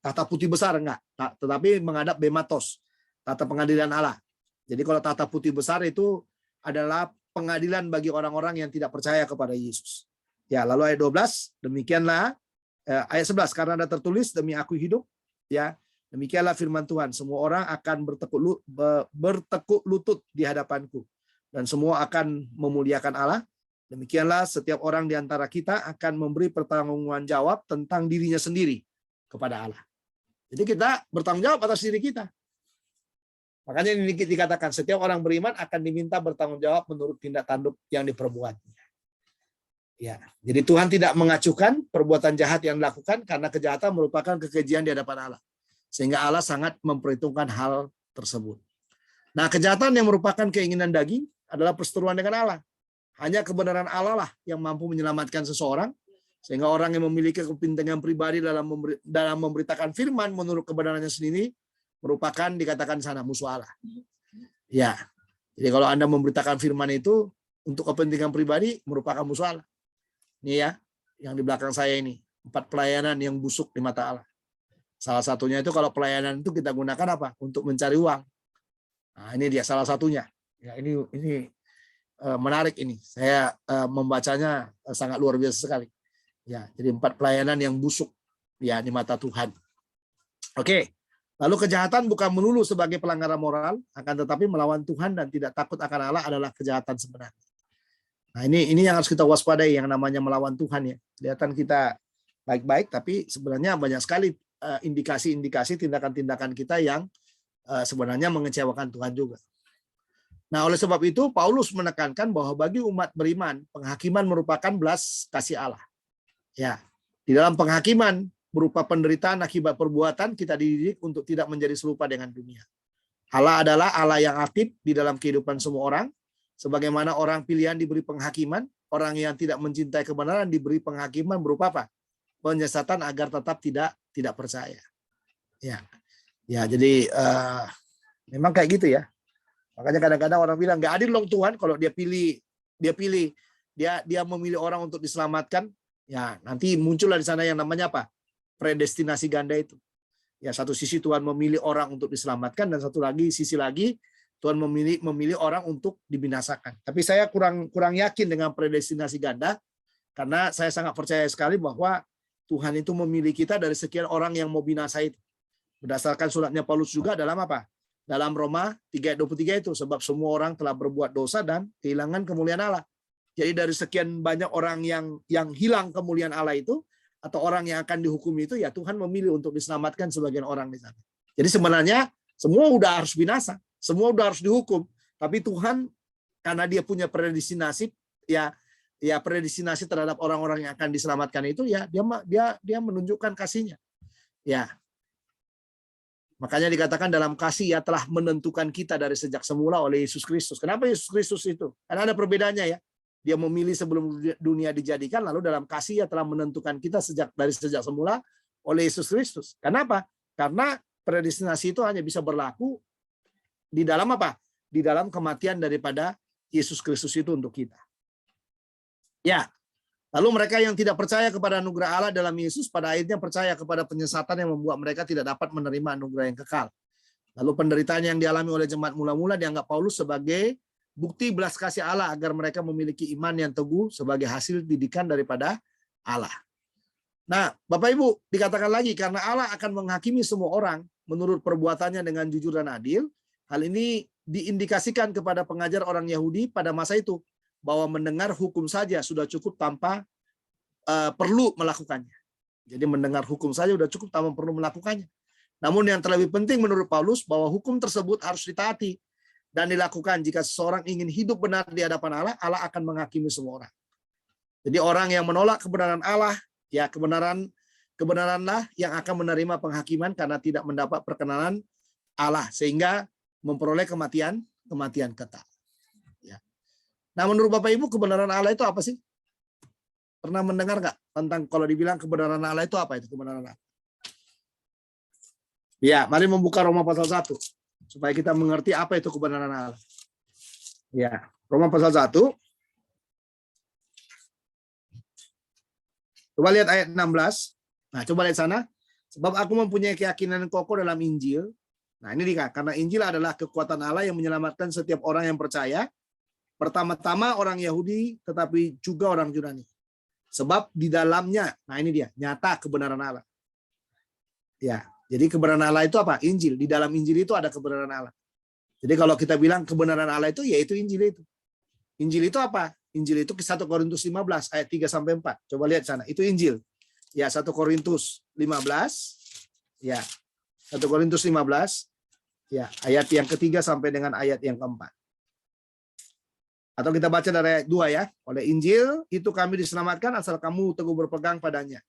A: tahta putih besar, enggak, tetapi menghadap bematos, tahta pengadilan Allah. Jadi kalau tahta putih besar itu adalah pengadilan bagi orang-orang yang tidak percaya kepada Yesus. Ya, lalu ayat 12, demikianlah ayat 11, karena ada tertulis demi aku hidup, ya, demikianlah firman Tuhan, semua orang akan bertekuk lutut di hadapanku dan semua akan memuliakan Allah. Demikianlah setiap orang di antara kita akan memberi pertanggungjawaban jawab tentang dirinya sendiri kepada Allah. Jadi kita bertanggung jawab atas diri kita. Makanya ini dikatakan setiap orang beriman akan diminta bertanggung jawab menurut tindak tanduk yang diperbuatnya. Ya, jadi Tuhan tidak mengacuhkan perbuatan jahat yang dilakukan karena kejahatan merupakan kekejian di hadapan Allah. Sehingga Allah sangat memperhitungkan hal tersebut. Nah, kejahatan yang merupakan keinginan daging adalah perseteruan dengan Allah. Hanya kebenaran Allah lah yang mampu menyelamatkan seseorang, sehingga orang yang memiliki kepentingan pribadi dalam memberitakan firman menurut kebenarannya sendiri merupakan dikatakan sana musuh Allah. Ya, jadi kalau Anda memberitakan firman itu untuk kepentingan pribadi merupakan musuh Allah. Ini ya, yang di belakang saya ini 4 pelayanan yang busuk di mata Allah. Salah satunya itu kalau pelayanan itu kita gunakan apa? Untuk mencari uang. Nah, ini dia salah satunya. Ya, ini menarik ini. Saya membacanya sangat luar biasa sekali. Ya, jadi 4 pelayanan yang busuk ya di mata Tuhan. Oke. Lalu kejahatan bukan melulu sebagai pelanggaran moral, akan tetapi melawan Tuhan dan tidak takut akan Allah adalah kejahatan sebenarnya. Nah, ini yang harus kita waspadai, yang namanya melawan Tuhan ya. Kelihatan kita baik-baik, tapi sebenarnya banyak sekali indikasi-indikasi tindakan-tindakan kita yang sebenarnya mengecewakan Tuhan juga. Nah, oleh sebab itu Paulus menekankan bahwa bagi umat beriman, penghakiman merupakan belas kasih Allah. Ya, di dalam penghakiman berupa penderitaan akibat perbuatan, kita dididik untuk tidak menjadi serupa dengan dunia. Allah adalah Allah yang aktif di dalam kehidupan semua orang. Sebagaimana orang pilihan diberi penghakiman, orang yang tidak mencintai kebenaran diberi penghakiman berupa apa? Penyesatan agar tetap tidak percaya. Ya, jadi memang kayak gitu ya. Makanya kadang-kadang orang bilang nggak adil dong Tuhan kalau dia memilih orang untuk diselamatkan, Ya, nanti muncullah di sana yang namanya apa? Predestinasi ganda itu. Ya, satu sisi Tuhan memilih orang untuk diselamatkan, dan satu sisi lagi Tuhan memilih orang untuk dibinasakan. Tapi saya kurang yakin dengan predestinasi ganda, karena saya sangat percaya sekali bahwa Tuhan itu memilih kita dari sekian orang yang mau binasa itu. Berdasarkan suratnya Paulus juga dalam apa? Dalam Roma 3:23 itu, sebab semua orang telah berbuat dosa dan kehilangan kemuliaan Allah. Jadi dari sekian banyak orang yang hilang kemuliaan Allah itu, atau orang yang akan dihukum itu, ya Tuhan memilih untuk diselamatkan sebagian orang di sana. Jadi sebenarnya semua udah harus binasa, semua udah harus dihukum. Tapi Tuhan karena dia punya predestinasi, ya predestinasi terhadap orang-orang yang akan diselamatkan itu, ya dia menunjukkan kasihnya. Ya. Makanya dikatakan dalam kasih ya telah menentukan kita dari sejak semula oleh Yesus Kristus. Kenapa Yesus Kristus itu? Karena ada perbedaannya ya. Dia memilih sebelum dunia dijadikan, lalu dalam kasih ya telah menentukan kita dari sejak semula oleh Yesus Kristus. Kenapa? Karena predestinasi itu hanya bisa berlaku di dalam apa? Di dalam kematian daripada Yesus Kristus itu untuk kita. Ya. Lalu mereka yang tidak percaya kepada anugerah Allah dalam Yesus pada akhirnya percaya kepada penyesatan yang membuat mereka tidak dapat menerima anugerah yang kekal. Lalu penderitaan yang dialami oleh jemaat mula-mula dianggap Paulus sebagai bukti belas kasih Allah agar mereka memiliki iman yang teguh sebagai hasil didikan daripada Allah. Nah, Bapak Ibu, dikatakan lagi karena Allah akan menghakimi semua orang menurut perbuatannya dengan jujur dan adil. Hal ini diindikasikan kepada pengajar orang Yahudi pada masa itu bahwa mendengar hukum saja sudah cukup tanpa perlu melakukannya. Jadi mendengar hukum saja sudah cukup tanpa perlu melakukannya. Namun yang terlebih penting menurut Paulus bahwa hukum tersebut harus ditaati dan dilakukan jika seseorang ingin hidup benar di hadapan Allah, Allah akan menghakimi semua orang. Jadi orang yang menolak kebenaran Allah, ya kebenaranlah yang akan menerima penghakiman karena tidak mendapat perkenanan Allah sehingga memperoleh kematian kekal. Ya. Nah, menurut Bapak Ibu kebenaran Allah itu apa sih? Pernah mendengar nggak tentang kalau dibilang kebenaran Allah itu apa itu kebenaran Allah? Ya, mari membuka Roma pasal 1 supaya kita mengerti apa itu kebenaran Allah. Ya, Roma pasal 1. Coba lihat ayat 16. Nah, coba lihat sana. Sebab aku mempunyai keyakinan kokoh dalam Injil. Nah, ini dia, karena Injil adalah kekuatan Allah yang menyelamatkan setiap orang yang percaya. Pertama-tama orang Yahudi, tetapi juga orang Yunani. Sebab di dalamnya, nah ini dia, nyata kebenaran Allah. Ya, jadi kebenaran Allah itu apa? Injil. Di dalam Injil itu ada kebenaran Allah. Jadi kalau kita bilang kebenaran Allah itu, yaitu Injil itu. Injil itu apa? Injil itu 1 Korintus 15 ayat 3-4. Coba lihat sana. Itu Injil. Ya, 1 Korintus 15. Ya. 1 Korintus 15. Ya, ayat yang ketiga sampai dengan ayat yang keempat. Atau kita baca dari ayat 2 ya. Oleh Injil itu kami diselamatkan asal kamu teguh berpegang padanya.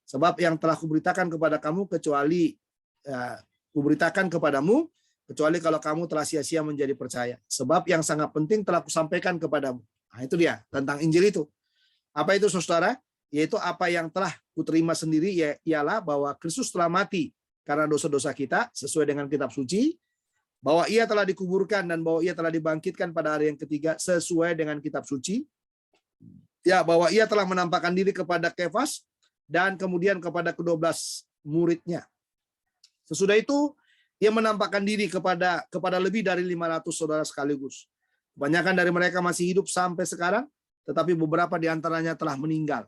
A: Sebab yang telah kuberitakan kepada kamu kuberitakan kepadamu kecuali kalau kamu telah sia-sia menjadi percaya. Sebab yang sangat penting telah kusampaikan kepadamu. Nah, itu dia tentang Injil itu. Apa itu saudara? Yaitu apa yang telah kuterima sendiri ialah bahwa Kristus telah mati karena dosa-dosa kita sesuai dengan kitab suci, bahwa ia telah dikuburkan dan bahwa ia telah dibangkitkan pada hari yang ketiga sesuai dengan kitab suci. Ya, bahwa ia telah menampakkan diri kepada Kefas dan kemudian kepada ke-12 muridnya. Sesudah itu ia menampakkan diri kepada lebih dari 500 saudara sekaligus. Kebanyakan dari mereka masih hidup sampai sekarang, tetapi beberapa di antaranya telah meninggal.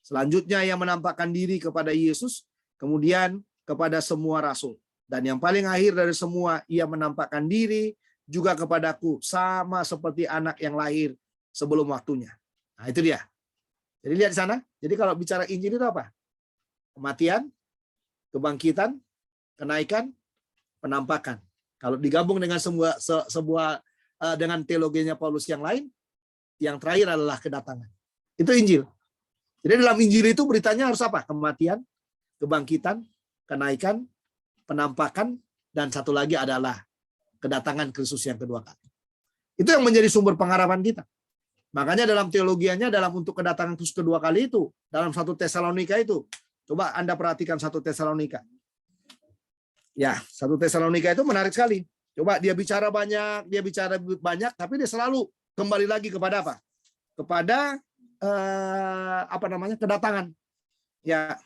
A: Selanjutnya ia menampakkan diri kepada Yesus, kemudian kepada semua rasul. Dan yang paling akhir dari semua, ia menampakkan diri juga kepadaku, sama seperti anak yang lahir sebelum waktunya. Nah, itu dia. Jadi lihat di sana. Jadi kalau bicara Injil itu apa? Kematian, kebangkitan, kenaikan, penampakan. Kalau digabung dengan sebuah dengan teologinya Paulus yang lain, yang terakhir adalah kedatangan. Itu Injil. Jadi dalam Injil itu beritanya harus apa? Kematian, kebangkitan, kenaikan, penampakan, dan satu lagi adalah kedatangan Kristus yang kedua kali. Itu yang menjadi sumber pengharapan kita. Makanya dalam teologianya dalam untuk kedatangan Kristus kedua kali itu, dalam 1 Tesalonika itu, coba Anda perhatikan 1 Tesalonika. Ya, 1 Tesalonika itu menarik sekali. Coba dia bicara banyak, tapi dia selalu kembali lagi kepada apa? Kepada kedatangan. Ya.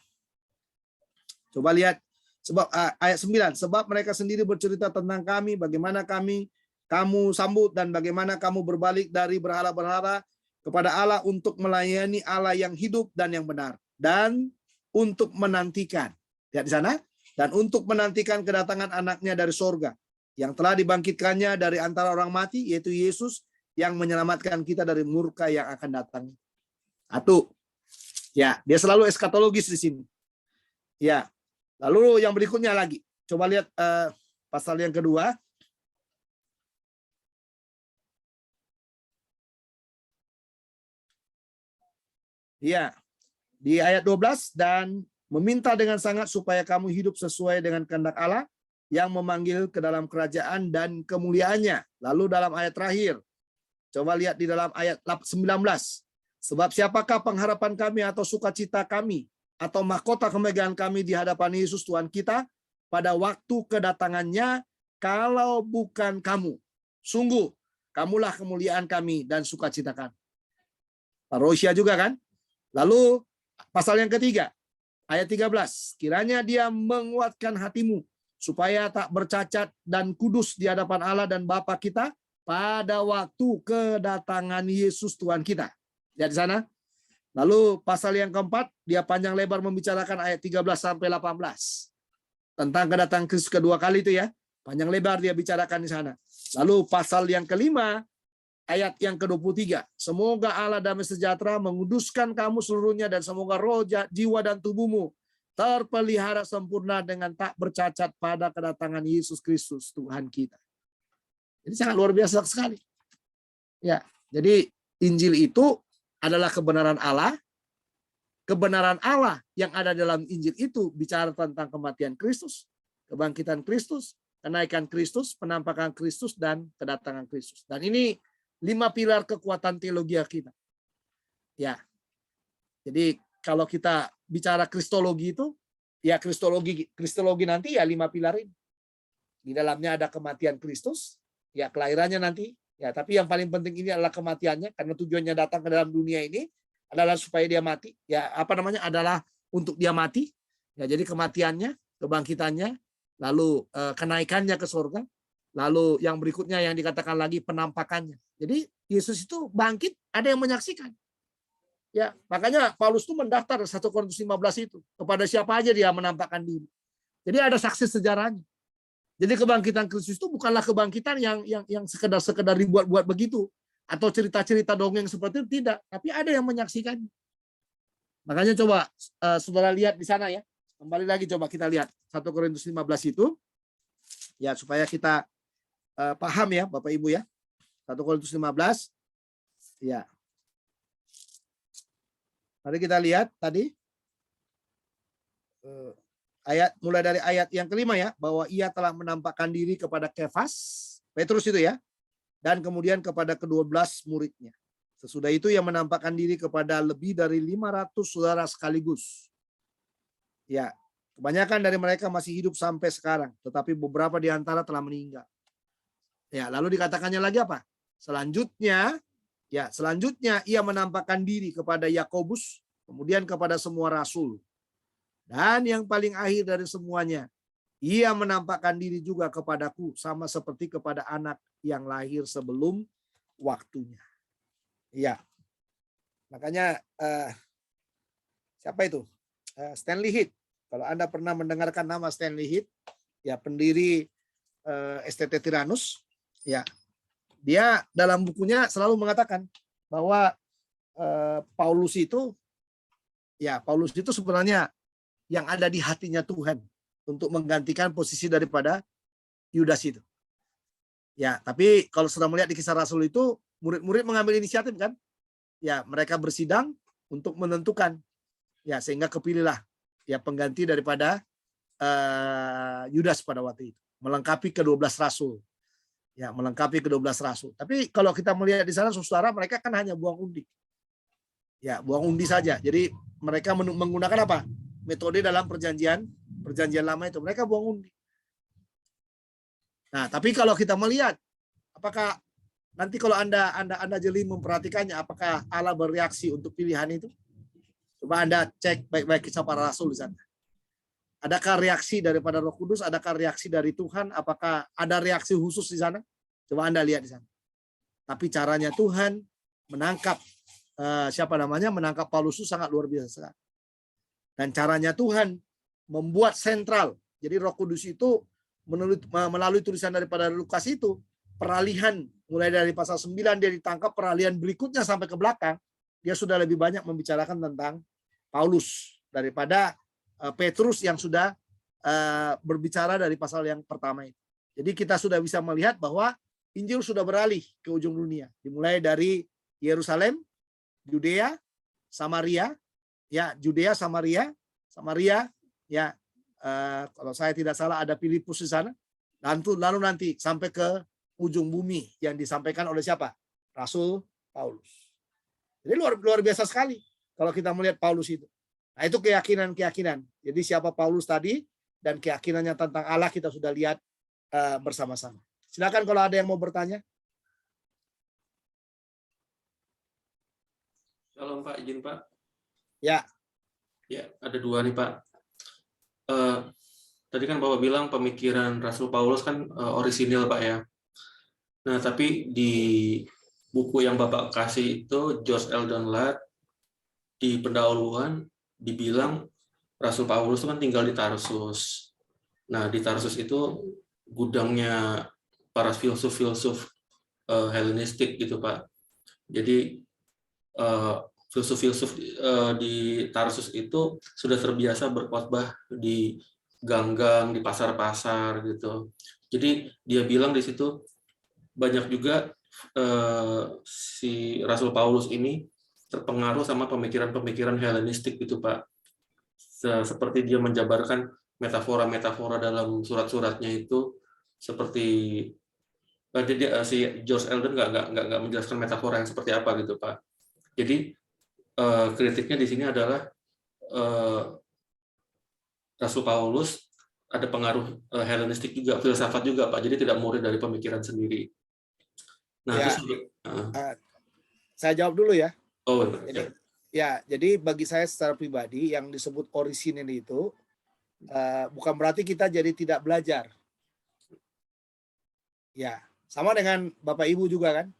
A: Coba lihat sebab ayat 9, sebab mereka sendiri bercerita tentang kami, bagaimana kamu sambut dan bagaimana kamu berbalik dari berhala-berhala kepada Allah untuk melayani Allah yang hidup dan yang benar, dan untuk menantikan. Lihat di sana, dan untuk menantikan kedatangan anaknya dari sorga yang telah dibangkitkannya dari antara orang mati, yaitu Yesus yang menyelamatkan kita dari murka yang akan datang. Satu. Ya, dia selalu eskatologis di sini. Ya. Lalu yang berikutnya lagi. Coba lihat pasal yang kedua. Ya. Di ayat 12, dan meminta dengan sangat supaya kamu hidup sesuai dengan kehendak Allah yang memanggil ke dalam kerajaan dan kemuliaannya. Lalu dalam ayat terakhir, coba lihat di dalam ayat 19. Sebab siapakah pengharapan kami atau sukacita kami atau mahkota kemegahan kami di hadapan Yesus Tuhan kita pada waktu kedatangannya, kalau bukan kamu. Sungguh, kamulah kemuliaan kami dan sukacita kami. Parousia juga kan? Lalu pasal yang ketiga, ayat 13. Kiranya dia menguatkan hatimu supaya tak bercacat dan kudus di hadapan Allah dan Bapa kita pada waktu kedatangan Yesus Tuhan kita. Lihat di sana. Lalu pasal yang keempat, dia panjang lebar membicarakan ayat 13 sampai 18. Tentang kedatangan Kristus kedua kali itu ya. Panjang lebar dia bicarakan di sana. Lalu pasal yang kelima, ayat yang ke-23. Semoga Allah damai sejahtera menguduskan kamu seluruhnya, dan semoga roh, jiwa, dan tubuhmu terpelihara sempurna dengan tak bercacat pada kedatangan Yesus Kristus Tuhan kita. Ini sangat luar biasa sekali. Ya, jadi Injil itu adalah kebenaran Allah. Kebenaran Allah yang ada dalam Injil itu bicara tentang kematian Kristus, kebangkitan Kristus, kenaikan Kristus, penampakan Kristus, dan kedatangan Kristus. Dan ini 5 pilar kekuatan teologi kita. Ya. Jadi kalau kita bicara kristologi itu, ya kristologi nanti ya 5 pilar ini. Di dalamnya ada kematian Kristus, ya kelahirannya nanti. Ya, tapi yang paling penting ini adalah kematiannya, karena tujuannya datang ke dalam dunia ini adalah supaya dia mati. Ya, adalah untuk dia mati. Ya, jadi kematiannya, kebangkitannya, lalu kenaikannya ke surga, lalu yang berikutnya yang dikatakan lagi penampakannya. Jadi Yesus itu bangkit, ada yang menyaksikan. Ya, makanya Paulus itu mendaftar 1 Korintus 15 itu kepada siapa aja dia menampakkan diri. Jadi ada saksi sejarahnya. Jadi kebangkitan Kristus itu bukanlah kebangkitan yang sekedar dibuat-buat begitu, atau cerita-cerita dongeng seperti itu, tidak, tapi ada yang menyaksikan. Makanya coba saudara lihat di sana ya. Kembali lagi coba kita lihat 1 Korintus 15 itu ya, supaya kita paham ya Bapak Ibu ya. 1 Korintus 15 ya. Mari kita lihat tadi mulai dari ayat yang kelima ya, bahwa ia telah menampakkan diri kepada Kefas, Petrus itu ya, dan kemudian kepada ke-12 muridnya. Sesudah itu ia menampakkan diri kepada lebih dari 500 saudara sekaligus. Ya, kebanyakan dari mereka masih hidup sampai sekarang, tetapi beberapa di antara telah meninggal. Ya, lalu dikatakannya lagi apa? Selanjutnya ia menampakkan diri kepada Yakobus, kemudian kepada semua rasul. Dan yang paling akhir dari semuanya, ia menampakkan diri juga kepadaku, sama seperti kepada anak yang lahir sebelum waktunya. Iya. Makanya siapa itu? Stanley Heath. Kalau Anda pernah mendengarkan nama Stanley Heath, ya pendiri STT Tyrannus, ya. Dia dalam bukunya selalu mengatakan bahwa Paulus itu sebenarnya yang ada di hatinya Tuhan untuk menggantikan posisi daripada Yudas itu. Ya, tapi kalau sudah melihat di Kisah Rasul itu, murid-murid mengambil inisiatif kan? Ya, mereka bersidang untuk menentukan. Ya, sehingga kepilihlah ya pengganti daripada Yudas pada waktu itu, melengkapi ke-12 rasul. Ya, melengkapi ke-12 rasul. Tapi kalau kita melihat di sana, saudara, mereka kan hanya buang undi. Ya, buang undi saja. Jadi mereka menggunakan apa? Metode dalam perjanjian lama itu, mereka buang undi. Nah, tapi kalau kita melihat apakah nanti kalau Anda jeli memperhatikannya, apakah Allah bereaksi untuk pilihan itu? Coba Anda cek baik-baik kisah para rasul di sana. Adakah reaksi daripada Roh Kudus? Adakah reaksi dari Tuhan? Apakah ada reaksi khusus di sana? Coba Anda lihat di sana. Tapi caranya Tuhan menangkap menangkap Paulus itu sangat luar biasa. Dan caranya Tuhan membuat sentral. Jadi Roh Kudus itu melalui tulisan daripada Lukas itu, peralihan mulai dari pasal 9 dia ditangkap, peralihan berikutnya sampai ke belakang dia sudah lebih banyak membicarakan tentang Paulus daripada Petrus yang sudah berbicara dari pasal yang pertama itu. Jadi kita sudah bisa melihat bahwa Injil sudah beralih ke ujung dunia, dimulai dari Yerusalem, Yudea, Samaria, Samaria, ya, kalau saya tidak salah ada Filipus di sana, lalu nanti sampai ke ujung bumi yang disampaikan oleh siapa? Rasul Paulus. Jadi luar biasa sekali kalau kita melihat Paulus itu. Nah, itu keyakinan. Jadi siapa Paulus tadi dan keyakinannya tentang Allah kita sudah lihat bersama-sama. Silakan kalau ada yang mau bertanya.
B: Shalom Pak, izin Pak.
A: Ya.
B: Ya, ada dua nih Pak. Tadi kan Bapak bilang pemikiran Rasul Paulus kan orisinil Pak ya. Nah, tapi di buku yang Bapak kasih itu, George Eldon Ladd, di pendahuluan dibilang Rasul Paulus itu kan tinggal di Tarsus. Nah, di Tarsus itu gudangnya para filsuf-filsuf Helenistik gitu Pak. Jadi filsuf-filsuf di Tarsus itu sudah terbiasa berkhotbah di gang-gang, di pasar-pasar gitu. Jadi dia bilang di situ banyak juga si Rasul Paulus ini terpengaruh sama pemikiran-pemikiran Helenistik gitu Pak. Seperti dia menjabarkan metafora-metafora dalam surat-suratnya itu seperti si George Eldon nggak menjelaskan metafora yang seperti apa gitu Pak. Jadi kritiknya di sini adalah Rasul Paulus ada pengaruh Helenistik juga, filsafat juga Pak. Jadi tidak murni dari pemikiran sendiri. Nah,
A: ya,
B: terus,
A: saya jawab dulu ya.
B: Oh,
A: jadi bagi saya secara pribadi yang disebut orisinil itu bukan berarti kita jadi tidak belajar. Ya, sama dengan Bapak Ibu juga kan.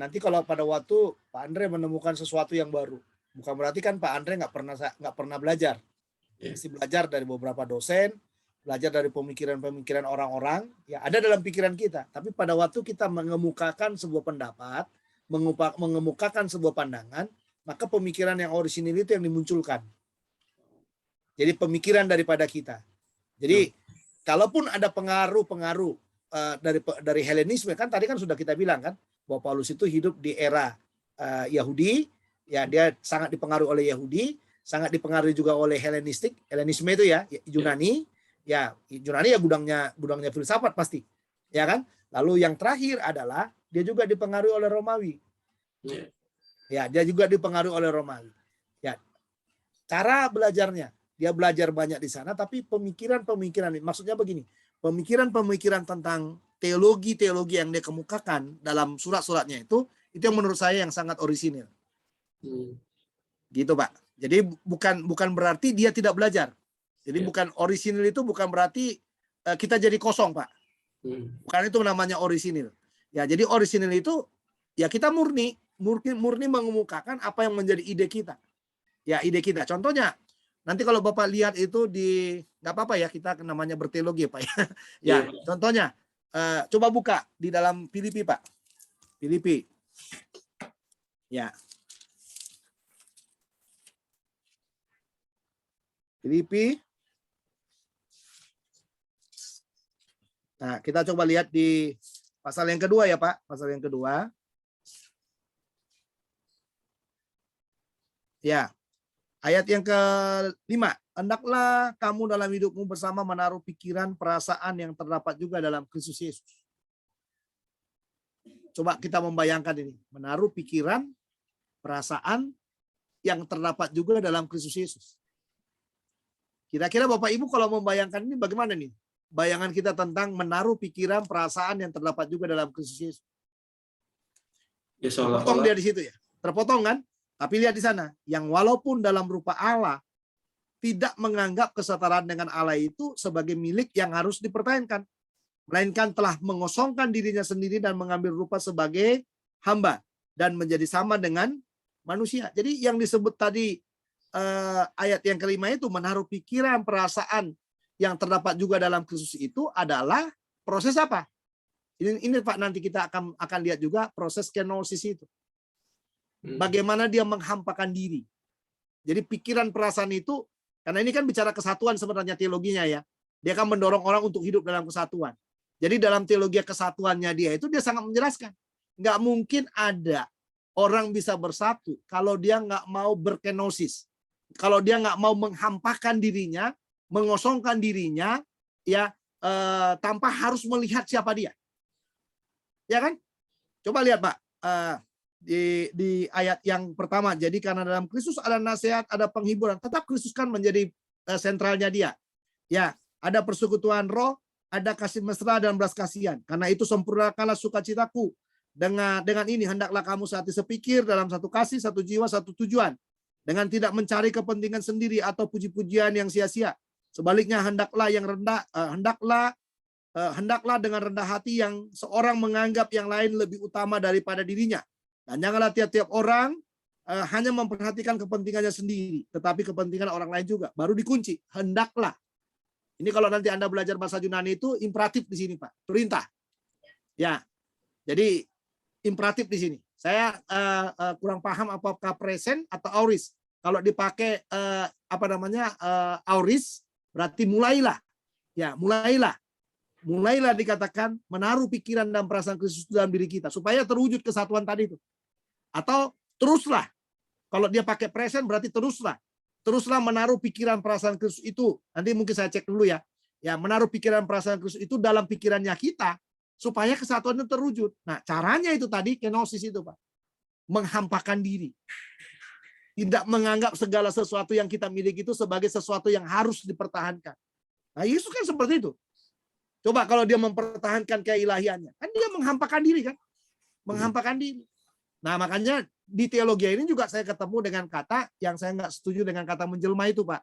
A: Nanti kalau pada waktu Pak Andre menemukan sesuatu yang baru, bukan berarti kan Pak Andre nggak pernah belajar. Mesti belajar dari beberapa dosen, belajar dari pemikiran-pemikiran orang-orang, ya ada dalam pikiran kita. Tapi pada waktu kita mengemukakan sebuah pendapat, mengemukakan sebuah pandangan, maka pemikiran yang orisinil itu yang dimunculkan. Jadi pemikiran daripada kita. Jadi kalaupun ada pengaruh dari Helenisme, kan tadi kan sudah kita bilang kan bahwa Paulus itu hidup di era Yahudi, ya dia sangat dipengaruhi oleh Yahudi, sangat dipengaruhi juga oleh Helenisme itu ya Yunani, ya gudangnya filsafat pasti, ya kan. Lalu yang terakhir adalah dia juga dipengaruhi oleh Romawi, ya dia juga dipengaruhi oleh Romawi. Ya, cara belajarnya dia belajar banyak di sana, tapi pemikiran maksudnya begini, pemikiran tentang teologi yang dia kemukakan dalam surat-suratnya itu yang menurut saya yang sangat orisinil. Gitu Pak. Jadi bukan berarti dia tidak belajar. Jadi bukan orisinil itu bukan berarti kita jadi kosong Pak. Bukan itu namanya orisinil. Ya, jadi orisinil itu ya kita murni mengemukakan apa yang menjadi ide kita. Ya, ide kita. Contohnya nanti kalau Bapak lihat itu nggak apa-apa ya, kita namanya berteologi Pak ya. Ya, contohnya coba buka di dalam Filipi Pak. Filipi. Ya. Filipi. Nah, kita coba lihat di pasal yang kedua ya Pak. Pasal yang kedua. Ya. Ayat yang ke-5. Hendaklah kamu dalam hidupmu bersama menaruh pikiran, perasaan yang terdapat juga dalam Kristus Yesus. Coba kita membayangkan ini. Menaruh pikiran, perasaan yang terdapat juga dalam Kristus Yesus. Kira-kira Bapak Ibu kalau membayangkan ini bagaimana nih? Bayangan kita tentang menaruh pikiran, perasaan yang terdapat juga dalam Kristus Yesus.
B: Ya
A: Terpotong
B: seolah-olah
A: dia di situ ya. Terpotong kan? Tapi lihat di sana, yang walaupun dalam rupa Allah tidak menganggap kesetaraan dengan Allah itu sebagai milik yang harus dipertahankan, melainkan telah mengosongkan dirinya sendiri dan mengambil rupa sebagai hamba dan menjadi sama dengan manusia. Jadi yang disebut tadi ayat yang kelima itu menaruh pikiran, perasaan yang terdapat juga dalam Kristus itu adalah proses apa? Ini Pak, nanti kita akan lihat juga proses kenosis itu. Bagaimana dia menghampakan diri. Jadi pikiran perasaan itu, karena ini kan bicara kesatuan sebenarnya teologinya ya. Dia akan mendorong orang untuk hidup dalam kesatuan. Jadi dalam teologi kesatuannya dia itu dia sangat menjelaskan. Nggak mungkin ada orang bisa bersatu kalau dia nggak mau berkenosis. Kalau dia nggak mau menghampakan dirinya, mengosongkan dirinya, ya tanpa harus melihat siapa dia. Ya kan? Coba lihat Pak, di ayat yang pertama. Jadi karena dalam Kristus ada nasihat, ada penghiburan. Tetap Kristus kan menjadi sentralnya dia. Ya, ada persekutuan roh, ada kasih mesra dan belas kasihan. Karena itu sempurnakanlah sukacitaku. Dengan ini hendaklah kamu sehati sepikir dalam satu kasih, satu jiwa, satu tujuan. Dengan tidak mencari kepentingan sendiri atau puji-pujian yang sia-sia. Sebaliknya hendaklah yang rendah, hendaklah dengan rendah hati yang seorang menganggap yang lain lebih utama daripada dirinya. Dan janganlah tiap-tiap orang hanya memperhatikan kepentingannya sendiri, tetapi kepentingan orang lain juga. Baru dikunci, hendaklah. Ini kalau nanti Anda belajar bahasa Yunani itu imperatif di sini, Pak. Perintah. Ya. Jadi imperatif di sini. Saya kurang paham apakah present atau auris. Kalau dipakai auris berarti mulailah. Ya, mulailah. Mulailah dikatakan menaruh pikiran dan perasaan Kristus dalam diri kita supaya terwujud kesatuan tadi itu. Atau teruslah. Kalau dia pakai present berarti teruslah. Teruslah menaruh pikiran perasaan Kristus itu. Nanti mungkin saya cek dulu ya. Ya, menaruh pikiran perasaan Kristus itu dalam pikirannya kita supaya kesatuan itu terwujud. Nah, caranya itu tadi kenosis itu, Pak. Menghampakan diri. Tidak menganggap segala sesuatu yang kita miliki itu sebagai sesuatu yang harus dipertahankan. Nah, Yesus kan seperti itu. Coba kalau dia mempertahankan keilahiannya, kan dia menghampakan diri kan, menghampakan diri. Nah makanya di teologi ini juga saya ketemu dengan kata yang saya nggak setuju dengan kata menjelma itu Pak.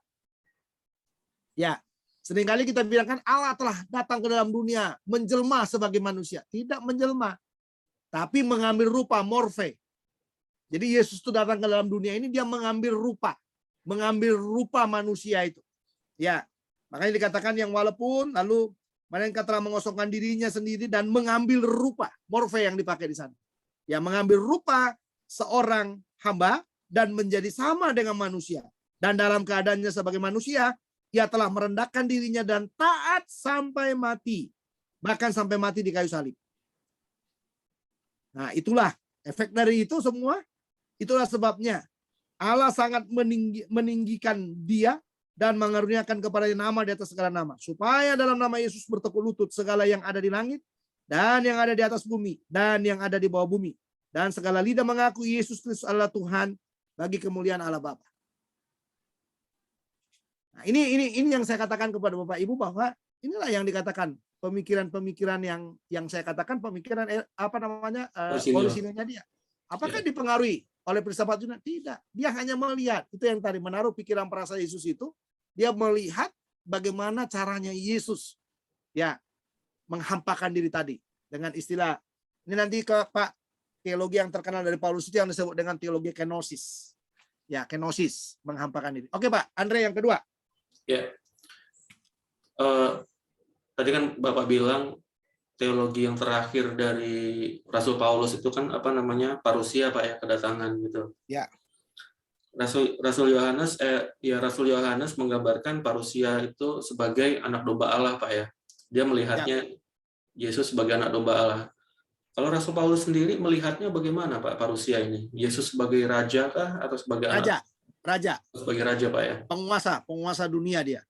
A: Ya, seringkali kita bilang kan Allah telah datang ke dalam dunia menjelma sebagai manusia, tidak menjelma, tapi mengambil rupa morfe. Jadi Yesus itu datang ke dalam dunia ini dia mengambil rupa manusia itu. Ya, makanya dikatakan yang walaupun lalu melainkan telah mengosongkan dirinya sendiri dan mengambil rupa, morfe yang dipakai di sana. Ya, mengambil rupa seorang hamba dan menjadi sama dengan manusia. Dan dalam keadaannya sebagai manusia, ia telah merendahkan dirinya dan taat sampai mati. Bahkan sampai mati di kayu salib. Nah, itulah efek dari itu semua. Itulah sebabnya Allah sangat meninggikan dia dan mengaruniakan kepadanya nama di atas segala nama. Supaya dalam nama Yesus bertekuk lutut segala yang ada di langit, dan yang ada di atas bumi, dan yang ada di bawah bumi. Dan segala lidah mengaku Yesus Kristus adalah Tuhan bagi kemuliaan Allah Bapa. Nah, ini yang saya katakan kepada Bapak Ibu bahwa inilah yang dikatakan pemikiran-pemikiran yang saya katakan pemikiran orisinilnya dia. Apakah dipengaruhi oleh filsafat Yunani? Tidak. Dia hanya melihat. Itu yang tadi menaruh pikiran perasaan Yesus itu. Dia melihat bagaimana caranya Yesus ya menghampakan diri tadi dengan istilah ini nanti ke Pak teologi yang terkenal dari Paulus itu yang disebut dengan teologi kenosis. Ya, kenosis, menghampakan diri. Oke, Pak. Andre yang kedua.
B: Ya. Tadi kan Bapak bilang teologi yang terakhir dari Rasul Paulus itu kan parusia Pak ya, kedatangan gitu.
A: Ya.
B: Rasul Yohanes menggambarkan parusia itu sebagai anak domba Allah Pak ya. Dia melihatnya Yesus sebagai anak domba Allah. Kalau Rasul Paulus sendiri melihatnya bagaimana Pak parusia ini? Yesus sebagai raja kah atau sebagai
A: raja?
B: Sebagai raja Pak ya.
A: Penguasa dunia dia.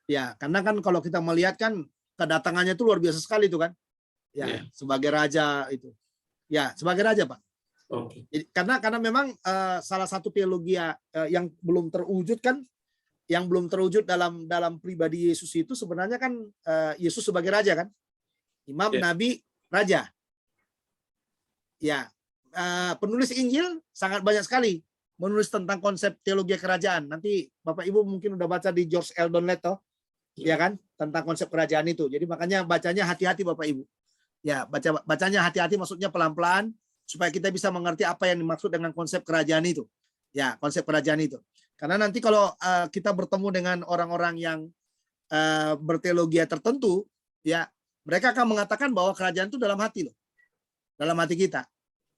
A: Ya, karena kan kalau kita melihat kan kedatangannya itu luar biasa sekali itu kan. Ya, sebagai raja itu. Ya, sebagai raja Pak.
B: Okay.
A: Karena memang salah satu teologi yang belum terwujud kan, yang belum terwujud dalam pribadi Yesus itu sebenarnya kan Yesus sebagai raja kan, imam, nabi, raja. Ya, penulis Injil sangat banyak sekali menulis tentang konsep teologi kerajaan. Nanti Bapak Ibu mungkin udah baca di George Eldon Ladd toh, ya kan, tentang konsep kerajaan itu. Jadi makanya bacanya hati-hati Bapak Ibu. Ya, bacanya hati-hati, maksudnya pelan-pelan supaya kita bisa mengerti apa yang dimaksud dengan konsep kerajaan itu. Ya, konsep kerajaan itu. Karena nanti kalau kita bertemu dengan orang-orang yang berteologi tertentu, ya, mereka akan mengatakan bahwa kerajaan itu dalam hati loh. Dalam hati kita.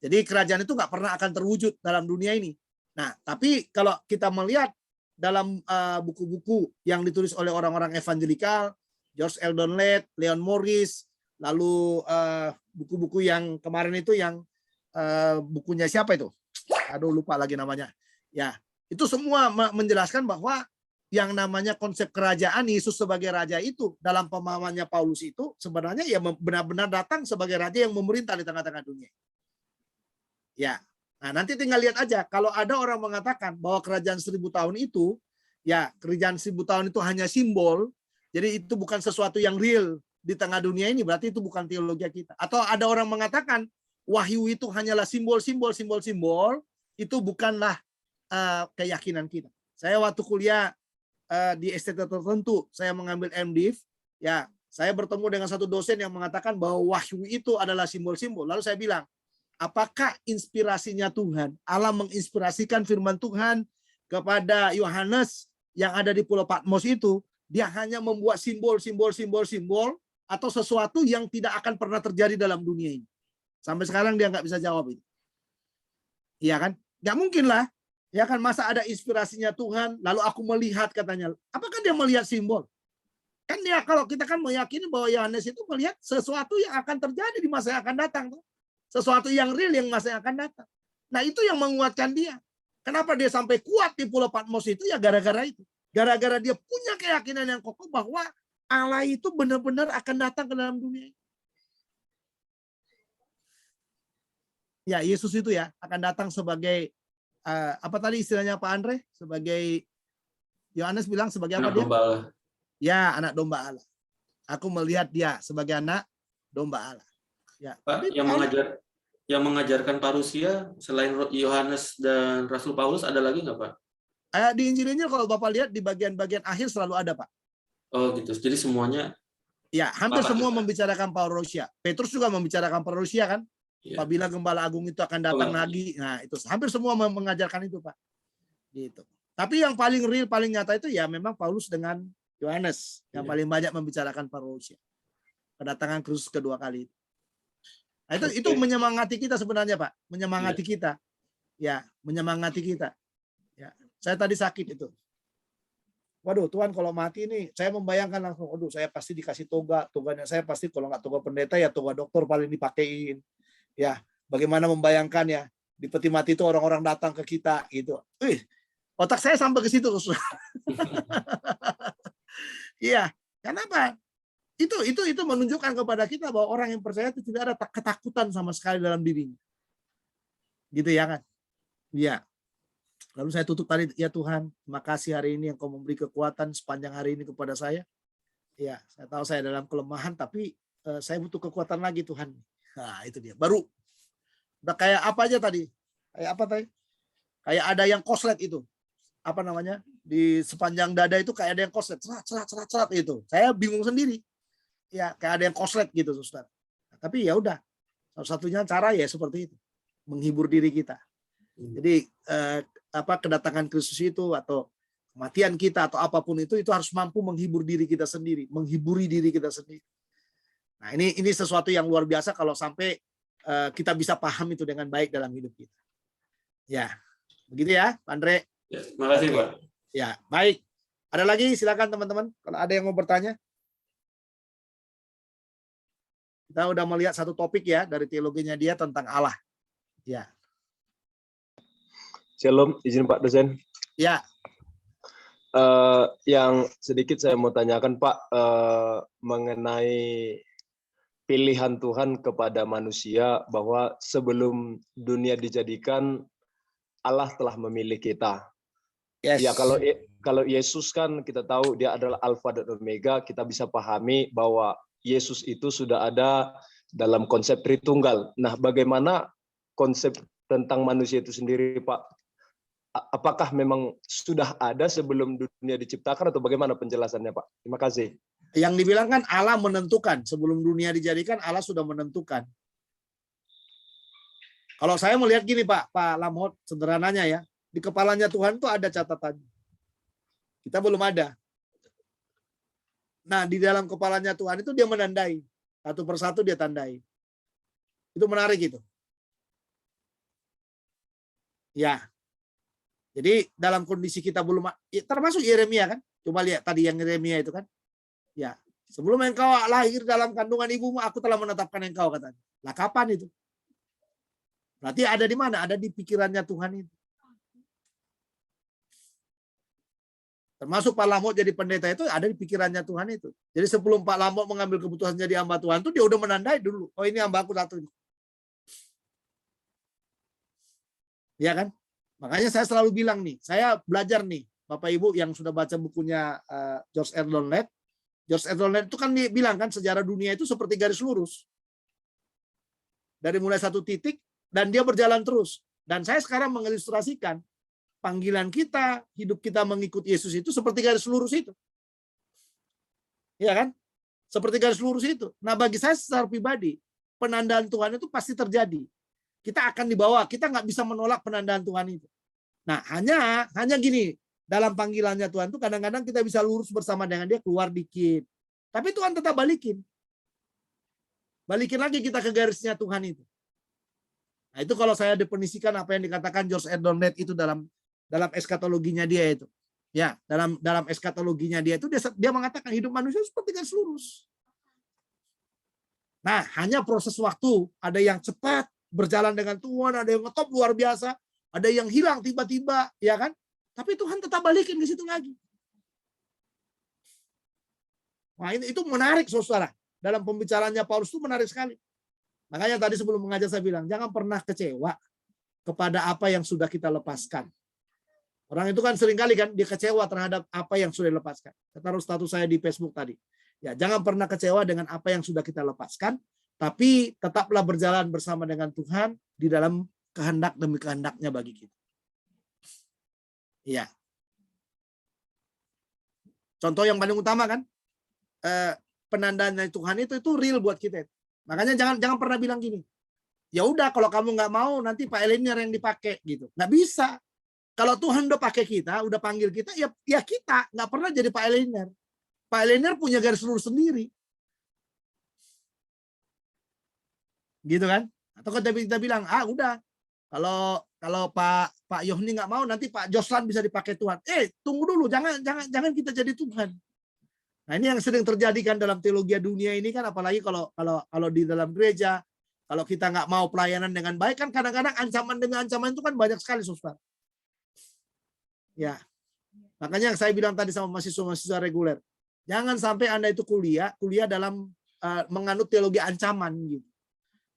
A: Jadi kerajaan itu nggak pernah akan terwujud dalam dunia ini. Nah, tapi kalau kita melihat dalam buku-buku yang ditulis oleh orang-orang evangelikal, George Eldon Ladd, Leon Morris, lalu buku-buku yang kemarin itu yang bukunya siapa itu? Aduh, lupa lagi namanya. Ya, itu semua menjelaskan bahwa yang namanya konsep kerajaan Yesus sebagai raja itu dalam pemahamannya Paulus itu sebenarnya ya benar-benar datang sebagai raja yang memerintah di tengah-tengah dunia. Ya. Nah, nanti tinggal lihat aja kalau ada orang mengatakan bahwa kerajaan 1000 tahun itu, ya, kerajaan 1000 tahun itu hanya simbol, jadi itu bukan sesuatu yang real di tengah dunia ini, berarti itu bukan teologi kita. Atau ada orang mengatakan wahyu itu hanyalah simbol-simbol, itu bukanlah keyakinan kita. Saya waktu kuliah di STT tertentu, saya mengambil MDiv, ya, saya bertemu dengan satu dosen yang mengatakan bahwa wahyu itu adalah simbol-simbol. Lalu saya bilang, apakah inspirasinya Tuhan? Allah menginspirasikan firman Tuhan kepada Yohanes yang ada di Pulau Patmos itu, dia hanya membuat simbol atau sesuatu yang tidak akan pernah terjadi dalam dunia ini. Sampai sekarang dia nggak bisa jawab itu. Iya kan? Nggak mungkin lah. Ya kan, masa ada inspirasinya Tuhan, lalu aku melihat katanya. Apakah dia melihat simbol? Kan dia, kalau kita kan meyakini bahwa Yohanes itu melihat sesuatu yang akan terjadi di masa yang akan datang. Sesuatu yang real yang masa yang akan datang. Nah, itu yang menguatkan dia. Kenapa dia sampai kuat di Pulau Patmos itu? Ya gara-gara itu. Gara-gara dia punya keyakinan yang kokoh bahwa Allah itu benar-benar akan datang ke dalam dunia. Ya, Yesus itu ya akan datang sebagai apa tadi istilahnya Pak Andre? Sebagai, Yohanes bilang sebagai apa dia?
B: Domba Allah.
A: Ya, anak domba Allah. Aku melihat dia sebagai anak domba Allah. Ya,
B: Pak, yang mengajarkan parusia selain Yohanes dan Rasul Paulus ada lagi nggak, Pak?
A: Di Injil-Injil kalau Bapak lihat di bagian-bagian akhir selalu ada, Pak.
B: Oh gitu. Jadi semuanya.
A: Ya, hampir semua membicarakan parusia. Petrus juga membicarakan parusia kan? Ya. Apabila Gembala Agung itu akan datang lagi. Nah, itu hampir semua mengajarkan itu, Pak. Gitu. Tapi yang paling real, paling nyata itu ya memang Paulus dengan Yohanes yang paling banyak membicarakan parusia. Kedatangan Kristus kedua kali. Nah, itu menyemangati kita sebenarnya, Pak. Menyemangati kita. Ya, menyemangati kita. Ya, saya tadi sakit itu. Waduh, Tuhan kalau mati ini, saya membayangkan langsung, waduh, saya pasti dikasih toga. Toganya saya pasti kalau nggak toga pendeta, ya toga dokter paling dipakein. Ya, bagaimana membayangkan ya, di peti mati itu orang-orang datang ke kita gitu. Otak saya sampai ke situ. Iya, kenapa? Itu menunjukkan kepada kita bahwa orang yang percaya itu tidak ada ketakutan sama sekali dalam dirinya. Gitu ya kan? Iya. Lalu saya tutup tadi, ya Tuhan, terima kasih hari ini yang Kau memberi kekuatan sepanjang hari ini kepada saya. Ya, saya tahu saya dalam kelemahan, tapi saya butuh kekuatan lagi Tuhan. Nah, itu dia. Baru. Udah kayak apa aja tadi? Kayak apa tadi? Kayak ada yang koslet itu. Apa namanya? Di sepanjang dada itu kayak ada yang koslet. Serat itu. Saya bingung sendiri. Ya, kayak ada yang koslet gitu, Saudara. Nah, tapi ya udah. Satu-satunya cara ya seperti itu. Menghibur diri kita. Jadi kedatangan Kristus itu atau kematian kita atau apapun itu harus mampu menghibur diri kita sendiri, menghiburi diri kita sendiri. Nah, ini sesuatu yang luar biasa kalau sampai kita bisa paham itu dengan baik dalam hidup kita. Ya, begitu ya, Pak Andre.
B: Ya, makasih, Pak.
A: Ya, baik. Ada lagi, silakan teman-teman kalau ada yang mau bertanya. Kita udah melihat satu topik ya dari teologinya dia tentang Allah. Ya.
C: Shalom, izin Pak dosen.
A: Ya.
C: Yang sedikit saya mau tanyakan Pak mengenai pilihan Tuhan kepada manusia, bahwa sebelum dunia dijadikan Allah telah memilih kita.
A: Yes.
C: Ya, kalau Yesus kan kita tahu dia adalah Alfa dan Omega, kita bisa pahami bahwa Yesus itu sudah ada dalam konsep Tritunggal. Nah, bagaimana konsep tentang manusia itu sendiri, Pak? Apakah memang sudah ada sebelum dunia diciptakan atau bagaimana penjelasannya, Pak? Terima kasih.
A: Yang dibilang kan Allah menentukan, sebelum dunia dijadikan Allah sudah menentukan. Kalau saya melihat gini Pak Lamhot, sederhananya ya, di kepalanya Tuhan itu ada catatannya. Kita belum ada. Nah, di dalam kepalanya Tuhan itu dia menandai. Satu persatu dia tandai. Itu menarik itu. Ya. Jadi dalam kondisi kita belum, termasuk Yeremia kan? Coba lihat tadi yang Yeremia itu kan. Ya. Sebelum engkau lahir dalam kandungan ibumu, aku telah menetapkan engkau, katanya. Lah kapan itu? Berarti ada di mana? Ada di pikirannya Tuhan itu. Termasuk Pak Lamhot jadi pendeta itu ada di pikirannya Tuhan itu. Jadi sebelum Pak Lamhot mengambil keputusan jadi hamba Tuhan itu dia udah menandai dulu. Oh ini hamba aku satu. Ya kan? Makanya saya selalu bilang nih, saya belajar nih, Bapak Ibu yang sudah baca bukunya George Eldon Ladd. George Eldon Ladd itu kan dia bilang kan sejarah dunia itu seperti garis lurus. Dari mulai satu titik dan dia berjalan terus. Dan saya sekarang mengilustrasikan panggilan kita, hidup kita mengikut Yesus itu seperti garis lurus itu. Iya kan? Seperti garis lurus itu. Nah, bagi saya secara pribadi, penandaan Tuhan itu pasti terjadi. Kita akan dibawa, kita nggak bisa menolak penandaan Tuhan itu. Nah, hanya gini, dalam panggilannya Tuhan itu kadang-kadang kita bisa lurus bersama dengan dia, keluar dikit. Tapi Tuhan tetap balikin. Balikin lagi kita ke garisnya Tuhan itu. Nah, itu kalau saya definisikan apa yang dikatakan George Eldon Ladd itu dalam eskatologinya dia itu. Ya, dalam eskatologinya dia itu dia mengatakan hidup manusia seperti garis lurus. Nah, hanya proses waktu, ada yang cepat berjalan dengan Tuhan, ada yang ngetop luar biasa, ada yang hilang tiba-tiba, ya kan? Tapi Tuhan tetap balikin ke situ lagi. Nah, itu menarik, saudara. Dalam pembicaraannya Paulus itu menarik sekali. Makanya tadi sebelum mengajar saya bilang, jangan pernah kecewa kepada apa yang sudah kita lepaskan. Orang itu kan seringkali kan dia kecewa terhadap apa yang sudah dilepaskan. Saya taruh status saya di Facebook tadi. Ya, jangan pernah kecewa dengan apa yang sudah kita lepaskan, tapi tetaplah berjalan bersama dengan Tuhan di dalam kehendak demi kehendaknya bagi kita. Iya. Contoh yang paling utama kan, penandaan dari Tuhan itu real buat kita. Makanya jangan pernah bilang gini, ya udah kalau kamu nggak mau nanti Pak Eliner yang dipakai gitu. Nggak bisa. Kalau Tuhan udah pakai kita, udah panggil kita, ya kita nggak pernah jadi Pak Eliner. Pak Eliner punya garis lurus sendiri. Gitu kan? Atau kita bilang, udah. Kalau Pak Yohni nggak mau, nanti Pak Joslan bisa dipakai Tuhan. Tunggu dulu, jangan kita jadi Tuhan. Nah, ini yang sering terjadi kan dalam teologi dunia ini kan, apalagi kalau di dalam gereja, kalau kita nggak mau pelayanan dengan baik kan kadang-kadang ancaman demi ancaman itu kan banyak sekali, saudara. Ya, makanya yang saya bilang tadi sama mahasiswa reguler, jangan sampai Anda itu kuliah dalam menganut teologi ancaman gitu.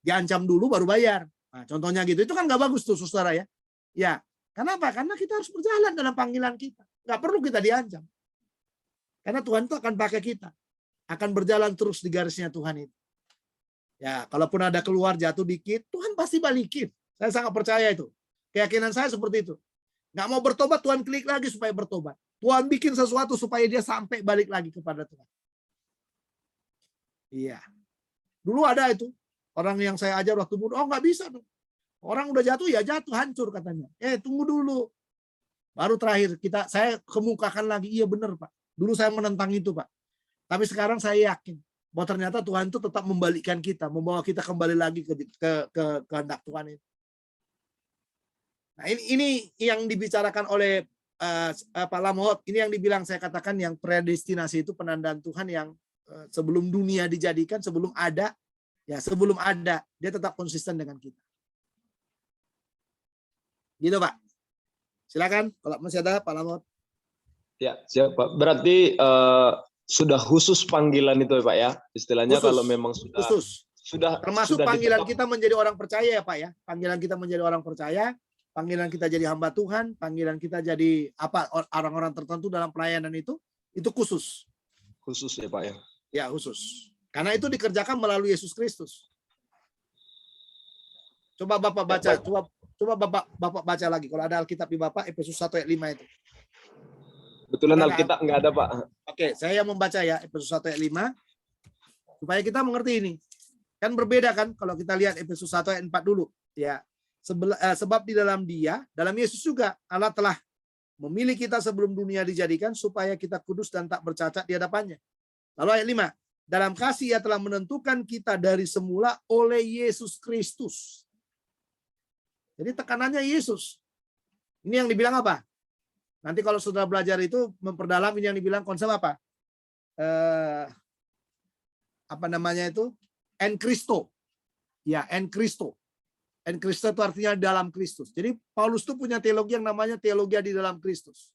A: Diancam dulu baru bayar. Nah, contohnya gitu, itu kan nggak bagus tuh, saudara ya. Ya, kenapa? Karena kita harus berjalan dalam panggilan kita. Nggak perlu kita diancam. Karena Tuhan itu akan pakai kita. Akan berjalan terus di garisnya Tuhan itu. Ya, kalaupun ada keluar jatuh dikit, Tuhan pasti balikin. Saya sangat percaya itu. Keyakinan saya seperti itu. Nggak mau bertobat, Tuhan klik lagi supaya bertobat. Tuhan bikin sesuatu supaya dia sampai balik lagi kepada Tuhan. Iya. Dulu ada itu. Orang yang saya ajar waktu muda, nggak bisa dong. Orang udah jatuh, ya jatuh, hancur katanya. Tunggu dulu. Baru terakhir, saya kemukakan lagi, iya benar Pak. Dulu saya menentang itu Pak. Tapi sekarang saya yakin bahwa ternyata Tuhan itu tetap membalikkan kita, membawa kita kembali lagi ke kehendak Tuhan itu. Nah, ini yang dibicarakan oleh Pak Lamhot, ini yang dibilang saya katakan yang predestinasi itu penandaan Tuhan yang sebelum dunia dijadikan, sebelum ada dia tetap konsisten dengan kita. Gitu Pak. Silakan kalau masih ada Pak Lamhot.
C: Ya, siap Pak. Berarti sudah khusus panggilan itu ya Pak ya. Istilahnya khusus, kalau memang sudah
A: termasuk
C: sudah
A: panggilan kita menjadi orang percaya ya Pak ya. Panggilan kita menjadi orang percaya, panggilan kita jadi hamba Tuhan, panggilan kita jadi orang-orang tertentu dalam pelayanan itu khusus.
C: Khusus ya Pak ya.
A: Ya, khusus. Karena itu dikerjakan melalui Yesus Kristus. Coba Bapak baca, coba Bapak baca lagi. Kalau ada Alkitab di Bapak, Efesus 1 ayat 5 itu.
C: Betulan
A: Ada
C: Alkitab nggak ada, Pak.
A: Oke, saya membaca ya Efesus 1 ayat 5 supaya kita mengerti ini. Kan berbeda kan kalau kita lihat Efesus 1 ayat 4 dulu. Ya, sebab di dalam Dia, dalam Yesus juga Allah telah memilih kita sebelum dunia dijadikan supaya kita kudus dan tak bercacat di hadapannya. Lalu ayat 5, dalam kasih Ia telah menentukan kita dari semula oleh Yesus Kristus. Jadi tekanannya Yesus. Ini yang dibilang apa? Nanti kalau sudah belajar itu memperdalam ini yang dibilang konsep apa? Apa namanya itu? En Christo. Ya, en Christo. En Christo itu artinya dalam Kristus. Jadi Paulus itu punya teologi yang namanya teologi di dalam Kristus.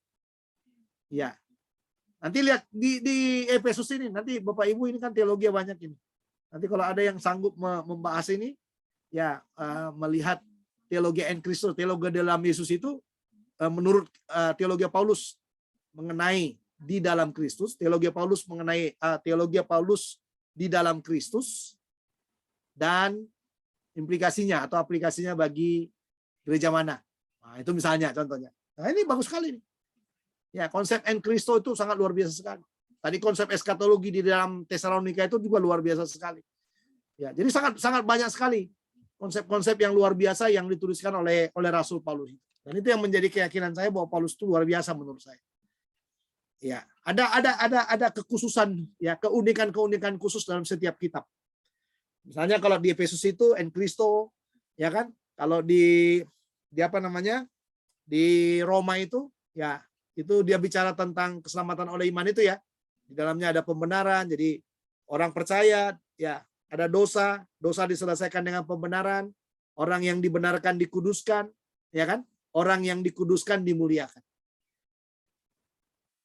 A: Ya. Nanti lihat di Efesus ini, nanti Bapak Ibu ini kan teologi banyak ini. Nanti kalau ada yang sanggup membahas ini, ya melihat teologi en Christo, teologi dalam Yesus itu menurut teologi Paulus mengenai di dalam Kristus, teologi Paulus mengenai teologi Paulus di dalam Kristus dan implikasinya atau aplikasinya bagi gereja mana. Nah, itu misalnya contohnya. Nah, ini bagus sekali nih. Ya, konsep en Christo itu sangat luar biasa sekali. Tadi konsep eskatologi di dalam Tesalonika itu juga luar biasa sekali. Ya, jadi sangat banyak sekali konsep-konsep yang luar biasa yang dituliskan oleh Rasul Paulus. Dan itu yang menjadi keyakinan saya bahwa Paulus itu luar biasa menurut saya. Ya, ada kekhususan ya, keunikan khusus dalam setiap kitab. Misalnya kalau di Efesus itu en Christo, ya kan? Kalau di apa namanya? Di Roma itu ya, itu dia bicara tentang keselamatan oleh iman itu ya. Di dalamnya ada pembenaran, jadi orang percaya ya, ada dosa diselesaikan dengan pembenaran, orang yang dibenarkan dikuduskan, ya kan? Orang yang dikuduskan dimuliakan.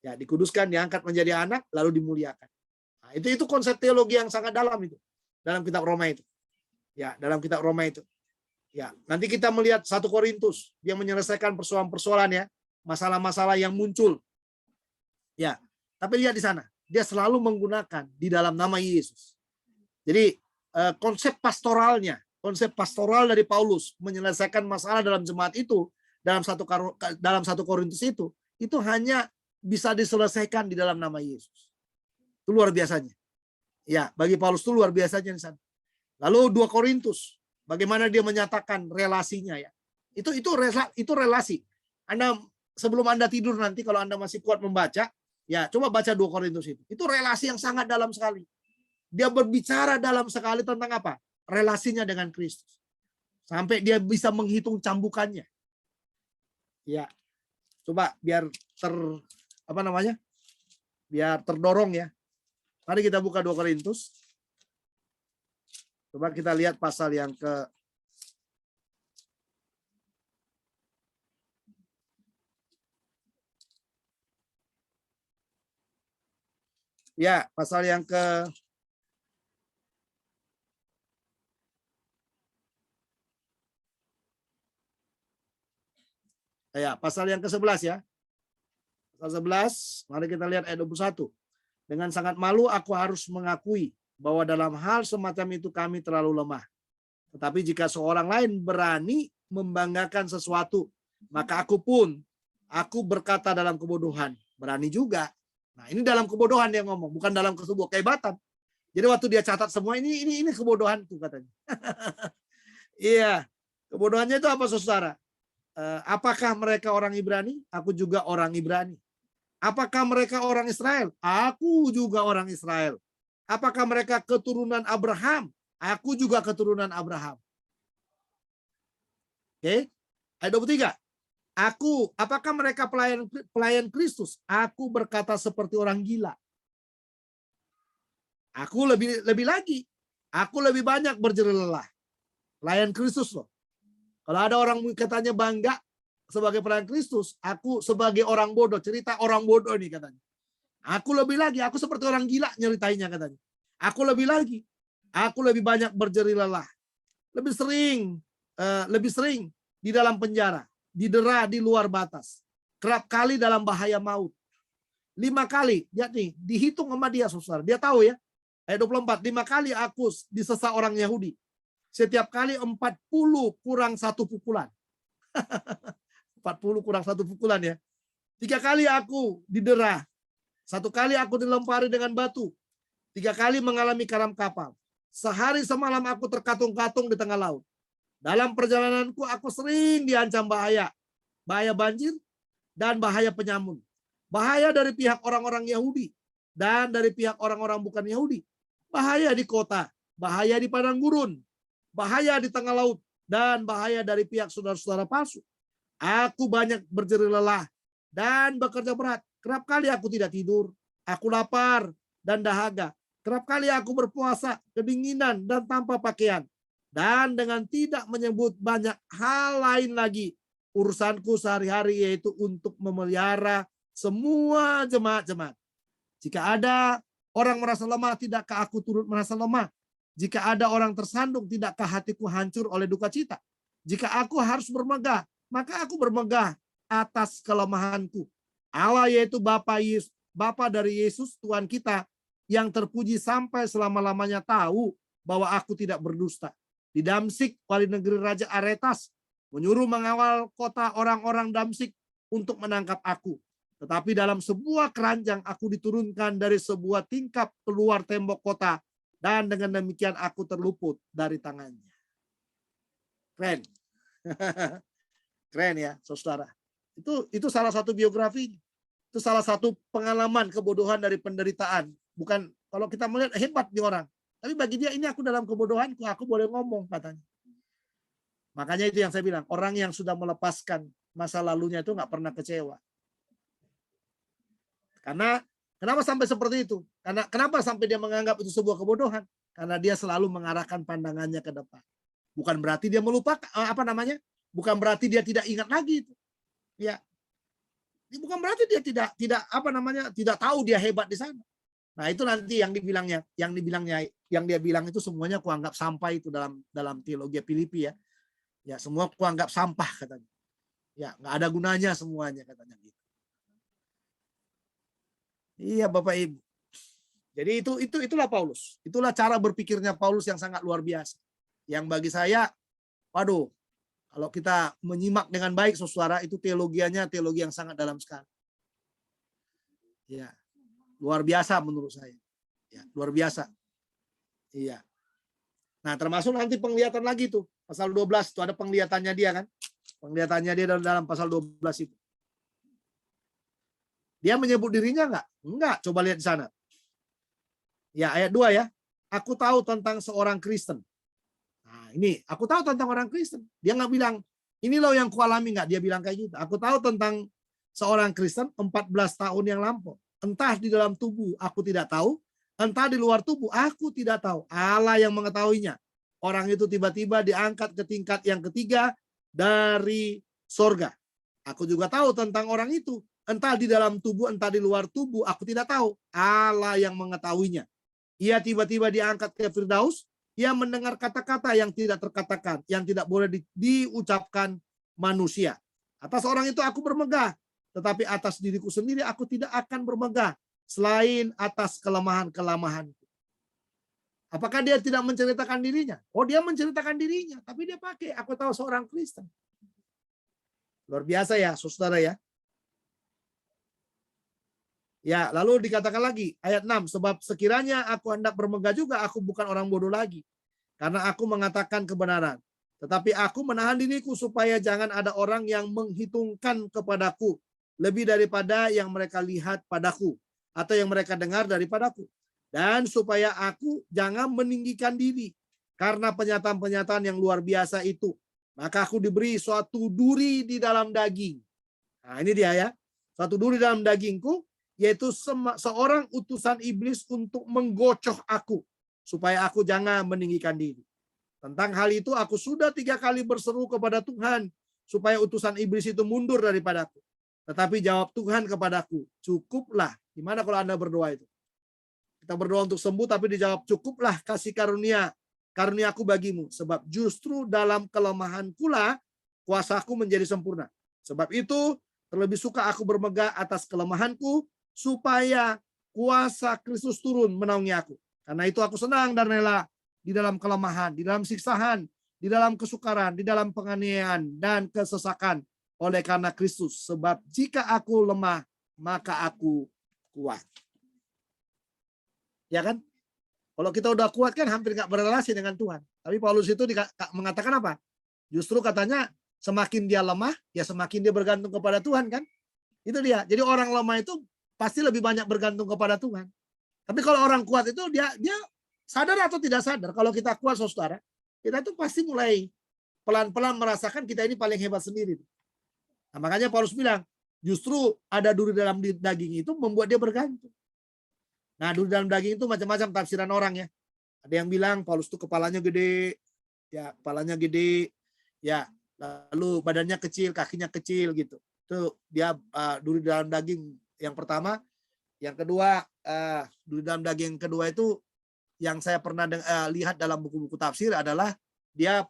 A: Ya, dikuduskan, diangkat menjadi anak, lalu dimuliakan. Nah, itu konsep teologi yang sangat dalam itu dalam kitab Roma itu. Ya, dalam kitab Roma itu. Ya, nanti kita melihat 1 Korintus yang menyelesaikan persoalan-persoalan ya, masalah-masalah yang muncul. Ya, tapi lihat di sana, dia selalu menggunakan di dalam nama Yesus. Jadi konsep pastoral dari Paulus menyelesaikan masalah dalam jemaat itu dalam 1 Korintus itu hanya bisa diselesaikan di dalam nama Yesus. Itu luar biasanya. Ya, bagi Paulus itu luar biasanya di sana. Lalu 2 Korintus, bagaimana dia menyatakan relasinya ya. Itu relasi. Anda sebelum Anda tidur nanti kalau Anda masih kuat membaca, ya coba baca 2 Korintus itu. Itu relasi yang sangat dalam sekali. Dia berbicara dalam sekali tentang apa? Relasinya dengan Kristus. Sampai dia bisa menghitung cambukannya. Ya. Coba biar biar terdorong ya. Mari kita buka 2 Korintus. Coba kita lihat pasal yang pasal yang pasal yang ke-11 ya. Pasal 11, mari kita lihat ayat 21. Dengan sangat malu aku harus mengakui bahwa dalam hal semacam itu kami terlalu lemah. Tetapi jika seorang lain berani membanggakan sesuatu, maka aku berkata dalam kebodohan. Berani juga. Nah, ini dalam kebodohan dia ngomong, bukan dalam sebuah kehebatan. Jadi waktu dia catat semua ini kebodohan tuh katanya. Iya. Kebodohannya itu apa saudara? Apakah mereka orang Ibrani? Aku juga orang Ibrani. Apakah mereka orang Israel? Aku juga orang Israel. Apakah mereka keturunan Abraham? Aku juga keturunan Abraham. Oke. Ayat 23. Apakah mereka pelayan Kristus? Aku berkata seperti orang gila. Aku lebih lagi. Aku lebih banyak berjerih lelah. Pelayan Kristus loh. Kalau ada orang katanya bangga sebagai pelayan Kristus, aku sebagai orang bodoh, cerita orang bodoh nih katanya. Aku lebih lagi, aku seperti orang gila nyeritainnya katanya. Aku lebih lagi, aku lebih banyak berjerih lelah. Lebih sering di dalam penjara, didera di luar batas. Kerap kali dalam bahaya maut. 5 kali, lihat nih, dihitung sama dia saudara. Dia tahu ya. Ayat 24, 5 kali aku disesat orang Yahudi. Setiap kali 40 kurang 1 pukulan. 40 kurang 1 pukulan ya. 3 kali aku didera. 1 kali aku dilempari dengan batu. 3 kali mengalami karam kapal. Sehari semalam aku terkatung-katung di tengah laut. Dalam perjalananku aku sering diancam bahaya. Bahaya banjir dan bahaya penyamun. Bahaya dari pihak orang-orang Yahudi dan dari pihak orang-orang bukan Yahudi. Bahaya di kota, bahaya di padang gurun, bahaya di tengah laut, dan bahaya dari pihak saudara-saudara palsu. Aku banyak berjerih lelah dan bekerja berat. Kerap kali aku tidak tidur. Aku lapar dan dahaga. Kerap kali aku berpuasa, kedinginan, dan tanpa pakaian. Dan dengan tidak menyebut banyak hal lain lagi, urusanku sehari-hari yaitu untuk memelihara semua jemaat-jemaat. Jika ada orang merasa lemah, tidakkah aku turut merasa lemah? Jika ada orang tersandung, tidakkah hatiku hancur oleh duka cita? Jika aku harus bermegah, maka aku bermegah atas kelemahanku. Allah yaitu Bapa dari Yesus Tuhan kita yang terpuji sampai selama-lamanya tahu bahwa aku tidak berdusta. Di Damsik, wali negeri Raja Aretas menyuruh mengawal kota orang-orang Damsik untuk menangkap aku. Tetapi dalam sebuah keranjang aku diturunkan dari sebuah tingkap keluar tembok kota, dan dengan demikian aku terluput dari tangannya. Keren. Keren ya, saudara. Itu salah satu biografi. Itu salah satu pengalaman kebodohan dari penderitaan. Bukan kalau kita melihat hebat di orang. Tapi bagi dia, ini aku dalam kebodohanku, aku boleh ngomong katanya. Makanya itu yang saya bilang, orang yang sudah melepaskan masa lalunya itu nggak pernah kecewa. Karena kenapa sampai seperti itu? Karena kenapa sampai dia menganggap itu sebuah kebodohan? Karena dia selalu mengarahkan pandangannya ke depan. Bukan berarti dia melupakan bukan berarti dia tidak ingat lagi itu. Ya. Bukan berarti dia tidak tahu dia hebat di sana. Nah, itu nanti yang dia bilang itu semuanya kuanggap sampah itu dalam teologi Filipi ya. Ya, semua kuanggap sampah katanya. Ya, nggak ada gunanya semuanya katanya gitu. Iya Bapak Ibu. Jadi itulah Paulus. Itulah cara berpikirnya Paulus yang sangat luar biasa. Yang bagi saya, waduh, kalau kita menyimak dengan baik saudara, itu teologianya teologi yang sangat dalam sekali. Ya, luar biasa menurut saya. Ya, luar biasa. Iya. Nah, termasuk nanti penglihatan lagi tuh, pasal 12 itu ada penglihatannya dia kan. Penglihatannya dia dalam pasal 12 itu. Dia menyebut dirinya enggak? Enggak, coba lihat di sana. Ya, ayat 2 ya. Aku tahu tentang seorang Kristen. Nah, ini, aku tahu tentang orang Kristen. Dia enggak bilang, ini loh yang kualami, enggak. Dia bilang kayak gitu. Aku tahu tentang seorang Kristen 14 tahun yang lampau. Entah di dalam tubuh, aku tidak tahu. Entah di luar tubuh, aku tidak tahu. Allah yang mengetahuinya. Orang itu tiba-tiba diangkat ke tingkat yang ketiga dari sorga. Aku juga tahu tentang orang itu. Entah di dalam tubuh, entah di luar tubuh, aku tidak tahu. Allah yang mengetahuinya. Ia tiba-tiba diangkat ke Firdaus. Ia mendengar kata-kata yang tidak terkatakan, yang tidak boleh diucapkan manusia. Atas orang itu aku bermegah. Tetapi atas diriku sendiri aku tidak akan bermegah. Selain atas kelemahan-kelemahanku. Apakah dia tidak menceritakan dirinya? Oh, dia menceritakan dirinya. Tapi dia pakai, aku tahu seorang Kristen. Luar biasa ya, saudara ya. Ya, lalu dikatakan lagi, ayat 6. Sebab sekiranya aku hendak bermegah juga, aku bukan orang bodoh lagi. Karena aku mengatakan kebenaran. Tetapi aku menahan diriku supaya jangan ada orang yang menghitungkan kepadaku lebih daripada yang mereka lihat padaku atau yang mereka dengar daripadaku. Dan supaya aku jangan meninggikan diri karena penyataan-penyataan yang luar biasa itu. Maka aku diberi suatu duri di dalam daging. Nah, ini dia ya. Suatu duri dalam dagingku, yaitu seorang utusan iblis untuk menggocoh aku, supaya aku jangan meninggikan diri. Tentang hal itu aku sudah 3 kali berseru kepada Tuhan, supaya utusan iblis itu mundur daripadaku. Tetapi jawab Tuhan kepadaku, cukuplah. Gimana kalau Anda berdoa itu? Kita berdoa untuk sembuh, tapi dijawab, cukuplah kasih karuniaku bagimu. Sebab justru dalam kelemahanku lah kuasaku menjadi sempurna. Sebab itu terlebih suka aku bermegah atas kelemahanku, supaya kuasa Kristus turun menaungi aku. Karena itu aku senang dan rela di dalam kelemahan, di dalam siksaan, di dalam kesukaran, di dalam penganiayaan dan kesesakan oleh karena Kristus. Sebab jika aku lemah, maka aku kuat. Ya kan? Kalau kita udah kuat kan hampir nggak berrelasi dengan Tuhan. Tapi Paulus itu mengatakan apa? Justru katanya semakin dia lemah, ya semakin dia bergantung kepada Tuhan kan? Itu dia. Jadi orang lemah itu pasti lebih banyak bergantung kepada Tuhan. Tapi kalau orang kuat itu dia sadar atau tidak sadar. Kalau kita kuat, saudara, kita tuh pasti mulai pelan-pelan merasakan kita ini paling hebat sendiri. Nah, makanya Paulus bilang, justru ada duri dalam daging itu membuat dia bergantung. Nah, duri dalam daging itu macam-macam tafsiran orang ya. Ada yang bilang Paulus itu kepalanya gede, ya kepalanya gede, ya lalu badannya kecil, kakinya kecil gitu. Itu dia duri dalam daging yang pertama. Yang kedua, duri dalam daging yang kedua itu yang saya pernah lihat dalam buku-buku tafsir adalah dia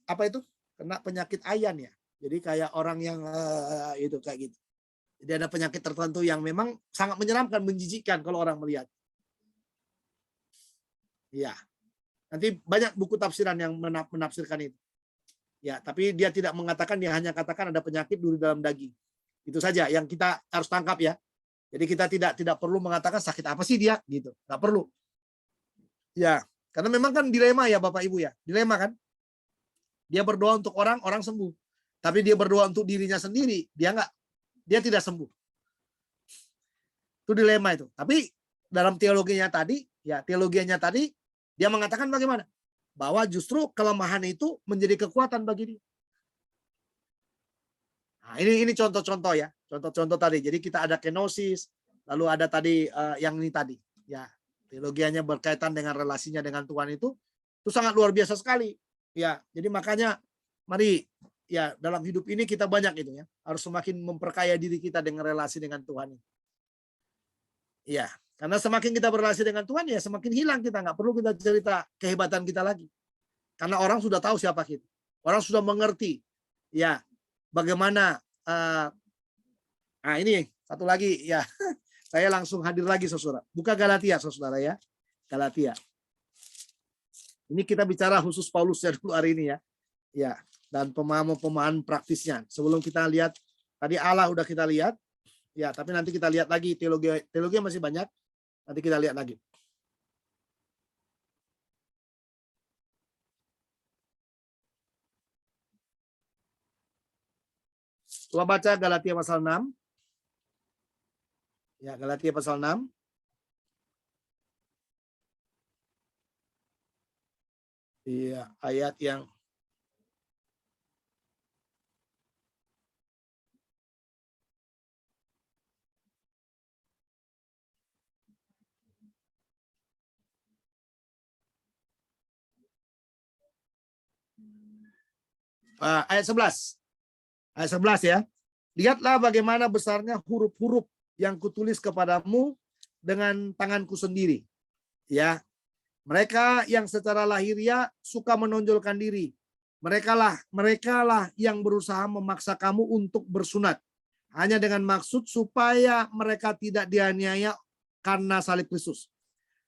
A: apa itu kena penyakit ayan ya. Jadi kayak orang yang itu kayak gitu. Jadi ada penyakit tertentu yang memang sangat menyeramkan, menjijikkan kalau orang melihat. Ya, nanti banyak buku tafsiran yang menafsirkan itu. Ya, tapi dia tidak mengatakan, dia hanya katakan ada penyakit duri dalam daging. Itu saja yang kita harus tangkap ya. Jadi kita tidak perlu mengatakan sakit apa sih dia, gitu. Nggak perlu. Ya, karena memang kan dilema ya Bapak Ibu ya. Dilema kan. Dia berdoa untuk orang, orang sembuh. Tapi dia berdoa untuk dirinya sendiri, dia tidak sembuh. Itu dilema itu. Tapi dalam teologinya tadi, dia mengatakan bagaimana? Bahwa justru kelemahan itu menjadi kekuatan bagi dia. Nah, ini contoh-contoh ya, contoh-contoh tadi. Jadi kita ada kenosis, lalu ada tadi yang ini tadi, ya teologianya berkaitan dengan relasinya dengan Tuhan itu sangat luar biasa sekali. Ya, jadi makanya mari ya dalam hidup ini kita banyak itu ya, harus semakin memperkaya diri kita dengan relasi dengan Tuhan. Ya, karena semakin kita berrelasi dengan Tuhan ya semakin hilang kita, nggak perlu kita cerita kehebatan kita lagi. Karena orang sudah tahu siapa kita. Orang sudah mengerti ya bagaimana ini satu lagi ya. Saya langsung hadir lagi saudara. Buka Galatia saudara ya. Galatia. Ini kita bicara khusus Paulus ya dulu hari ini ya. Ya, dan pemahaman praktisnya. Sebelum kita lihat tadi Allah udah kita lihat. Ya, tapi nanti kita lihat lagi teologi masih banyak. Nanti kita lihat lagi. Coba baca Galatia pasal 6. Ya, Galatia pasal 6. Iya, ayat yang ayat 11. Ayat 11 ya. Lihatlah bagaimana besarnya huruf-huruf yang kutulis kepadamu dengan tanganku sendiri. Ya. Mereka yang secara lahiriah suka menonjolkan diri. Mereka lah yang berusaha memaksa kamu untuk bersunat. Hanya dengan maksud supaya mereka tidak dianiaya karena salib Kristus.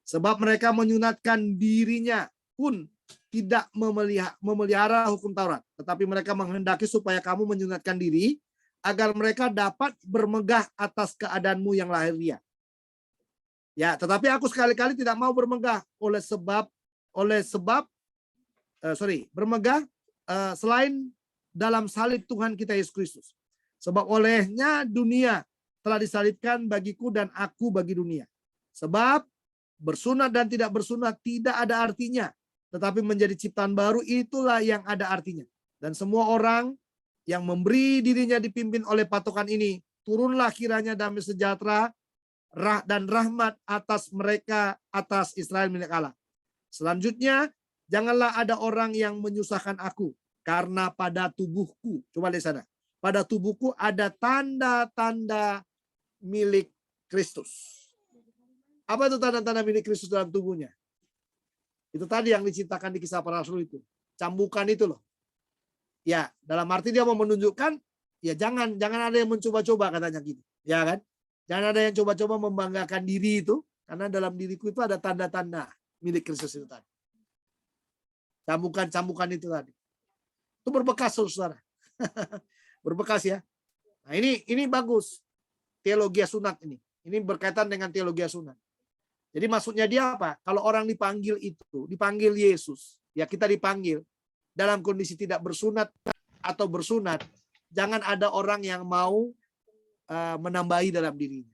A: Sebab mereka menyunatkan dirinya pun tidak memelihara hukum Taurat. Tetapi mereka menghendaki supaya kamu menyunatkan diri agar mereka dapat bermegah atas keadaanmu yang lahiriah. Ya, tetapi aku sekali-kali tidak mau bermegah bermegah selain dalam salib Tuhan kita Yesus Kristus. Sebab olehnya dunia telah disalibkan bagiku dan aku bagi dunia. Sebab bersunat dan tidak bersunat tidak ada artinya, tetapi menjadi ciptaan baru itulah yang ada artinya. Dan semua orang yang memberi dirinya dipimpin oleh patokan ini, turunlah kiranya damai sejahtera dan rahmat atas mereka, atas Israel milik Allah. Selanjutnya, janganlah ada orang yang menyusahkan aku, karena pada tubuhku, coba lihat sana, pada tubuhku ada tanda-tanda milik Kristus. Apa itu tanda-tanda milik Kristus dalam tubuhnya? Itu tadi yang diciptakan di Kisah Para Rasul itu, cambukan itu loh. Ya, dalam arti dia mau menunjukkan, ya jangan ada yang mencoba-coba katanya gitu, ya kan? Jangan ada yang coba-coba membanggakan diri itu, karena dalam diriku itu ada tanda-tanda milik Kristus itu tadi. Cambukan itu tadi. Itu berbekas, saudara. Berbekas ya. Nah, ini bagus. Teologi sunat ini. Ini berkaitan dengan teologi sunat. Jadi maksudnya dia apa? Kalau orang dipanggil itu, dipanggil Yesus, ya kita dipanggil dalam kondisi tidak bersunat atau bersunat, jangan ada orang yang mau menambahi dalam dirinya.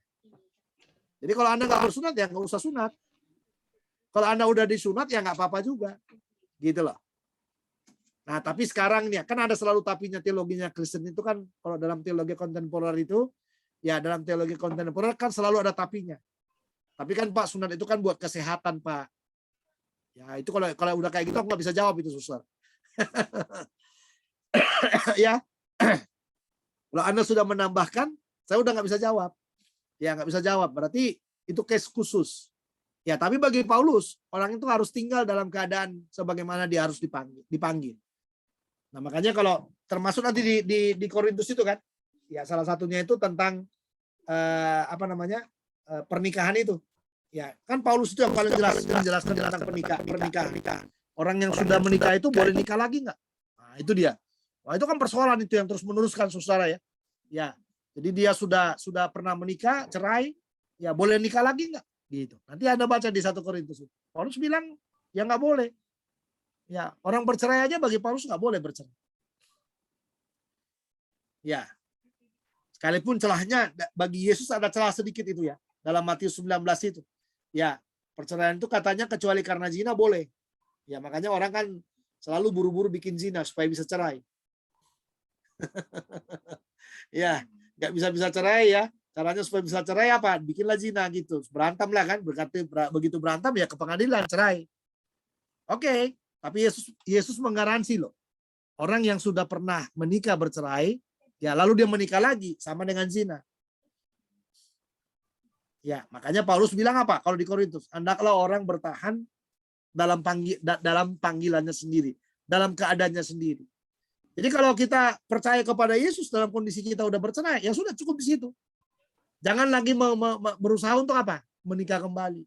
A: Jadi kalau Anda nggak bersunat, ya nggak usah sunat. Kalau Anda udah disunat, ya nggak apa-apa juga. Gitu loh. Nah, tapi sekarang nih, kan ada selalu tapinya teologinya Kristen itu kan, kalau dalam teologi kontemporer itu, ya dalam teologi kontemporer kan selalu ada tapinya. Tapi kan Pak, sunat itu kan buat kesehatan Pak. Ya itu kalau udah kayak gitu aku nggak bisa jawab itu, susah. Ya, kalau Anda sudah menambahkan, saya udah nggak bisa jawab. Ya nggak bisa jawab. Berarti itu case khusus. Ya tapi bagi Paulus, orang itu harus tinggal dalam keadaan sebagaimana dia harus dipanggil. Nah makanya kalau termasuk nanti di Korintus itu kan, ya salah satunya itu tentang pernikahan itu. Ya, kan Paulus itu yang paling jelas menjelaskan tentang pernikahan. Orang yang sudah menikah itu boleh nikah lagi nggak? Nah, itu dia. Wah, itu kan persoalan itu yang terus meneruskan, saudara ya. Ya, jadi dia sudah pernah menikah, cerai, ya boleh nikah lagi nggak? Gitu. Nanti Anda baca di 1 Korintus. Paulus bilang ya nggak boleh. Ya, orang bercerai aja bagi Paulus nggak boleh bercerai. Ya, sekalipun celahnya bagi Yesus ada celah sedikit itu ya. Dalam Matius 19 itu. Ya, perceraian itu katanya kecuali karena zina boleh. Ya, makanya orang kan selalu buru-buru bikin zina supaya bisa cerai. Ya, nggak bisa cerai ya. Caranya supaya bisa cerai apa? Bikinlah zina gitu. Berantem lah kan. Begitu berantem ya ke pengadilan cerai. Oke, tapi Yesus menggaransi loh. Orang yang sudah pernah menikah bercerai, ya lalu dia menikah lagi sama dengan zina. Ya, makanya Paulus bilang apa? Kalau di Korintus, hendaklah orang bertahan dalam panggilannya sendiri, dalam keadaannya sendiri. Jadi kalau kita percaya kepada Yesus dalam kondisi kita udah bercerai, ya sudah cukup di situ. Jangan lagi berusaha untuk apa? Menikah kembali.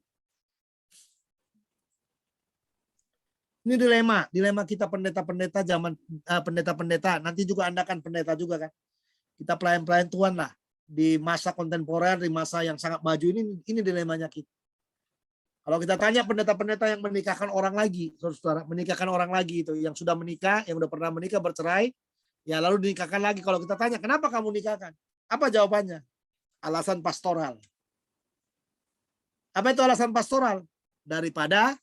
A: Ini dilema kita pendeta-pendeta zaman pendeta-pendeta. Nanti juga Anda kan pendeta juga kan. Kita pelayan-pelayan Tuhan lah. Di masa kontemporer, di masa yang sangat maju ini dilemanya kita. Kalau kita tanya pendeta-pendeta yang menikahkan orang lagi, saudara, menikahkan orang lagi itu, yang sudah menikah, yang udah pernah menikah bercerai, ya lalu dinikahkan lagi. Kalau kita tanya, kenapa kamu nikahkan? Apa jawabannya? Alasan pastoral. Apa itu alasan pastoral? Daripada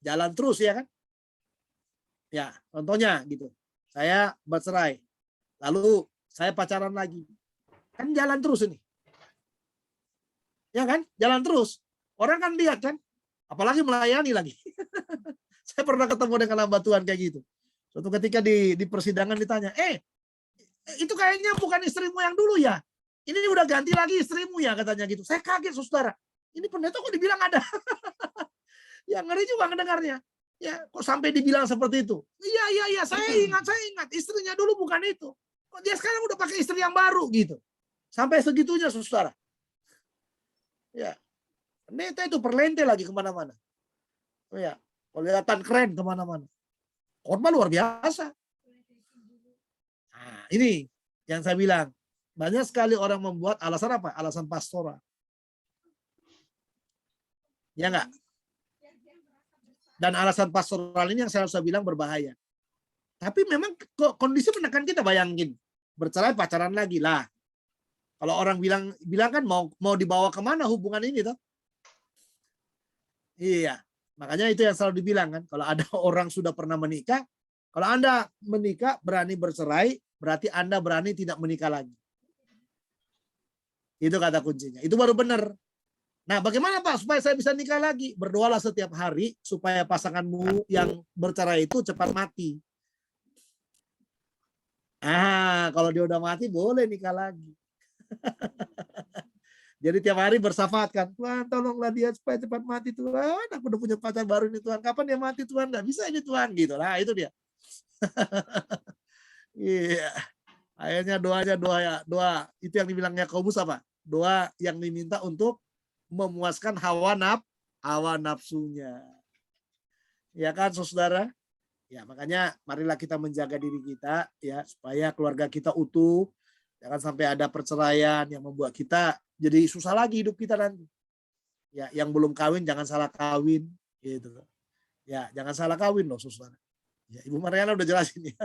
A: jalan terus ya kan? Ya, contohnya gitu. Saya bercerai, lalu saya pacaran lagi. Kan jalan terus ini. Ya kan? Jalan terus. Orang kan lihat kan? Apalagi melayani lagi. Saya pernah ketemu dengan hamba Tuhan kayak gitu. Suatu ketika di persidangan ditanya, itu kayaknya bukan istrimu yang dulu ya? Ini udah ganti lagi istrimu ya katanya gitu. Saya kaget saudara. Ini pendeta kok dibilang ada? Ya ngeri juga mendengarnya. Ya kok sampai dibilang seperti itu? Iya, saya ingat. Istrinya dulu bukan itu. Kok dia sekarang udah pakai istri yang baru gitu. Sampai segitunya, saudara. Ya, pendeta itu perlente lagi kemana-mana. Oh ya, kelihatan keren kemana-mana. Khotbah luar biasa. Nah, ini yang saya bilang. Banyak sekali orang membuat alasan apa? Alasan pastoral. Ya enggak? Dan alasan pastoral ini yang saya bilang berbahaya. Tapi memang kondisi menekan kita, bayangin. Bercerai pacaran lagi lah. Kalau orang bilang kan mau dibawa kemana hubungan ini toh? Iya, makanya itu yang selalu dibilang kan. Kalau ada orang sudah pernah menikah, kalau Anda menikah berani bercerai, berarti Anda berani tidak menikah lagi. Itu kata kuncinya. Itu baru benar. Nah, bagaimana Pak supaya saya bisa nikah lagi? Berdoalah setiap hari supaya pasanganmu yang bercerai itu cepat mati. Kalau dia udah mati boleh nikah lagi. Jadi tiap hari bersyafaat kan, Tuhan tolonglah dia supaya cepat mati Tuhan. Aku udah punya pacar baru nih Tuhan. Kapan dia mati Tuhan? Nggak bisa ini Tuhan gitu lah. Itu dia. Iya. Akhirnya doa itu yang dibilang Yakobus apa? Doa yang diminta untuk memuaskan hawa nafsunya. Ya kan saudara? Ya, makanya marilah kita menjaga diri kita ya supaya keluarga kita utuh. Jangan sampai ada perceraian yang membuat kita jadi susah lagi hidup kita nanti. Ya, yang belum kawin jangan salah kawin gitu. Ya, jangan salah kawin loh, saudara. Ya, Ibu Mariana udah jelasin ya.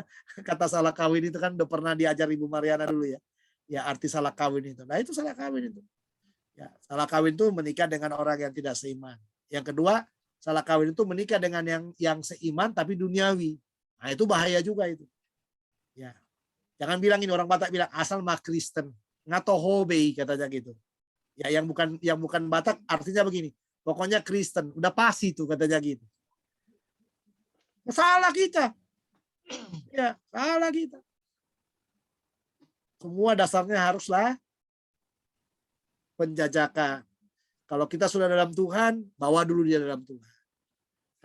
A: Kata salah kawin itu kan udah pernah diajar Ibu Mariana dulu ya. Ya, arti salah kawin itu. Nah, itu salah kawin itu. Ya, salah kawin itu menikah dengan orang yang tidak seiman. Yang kedua, salah kawin itu menikah dengan yang seiman tapi duniawi. Nah, itu bahaya juga itu. Ya. Jangan bilang ini, orang Batak bilang asal mah Kristen, ngatohobe katanya gitu. Ya, yang bukan Batak artinya begini. Pokoknya Kristen, udah pasti tuh katanya gitu. Salah kita. Ya, salah kita. Semua dasarnya haruslah penjajakan. Kalau kita sudah dalam Tuhan, bawa dulu dia dalam Tuhan.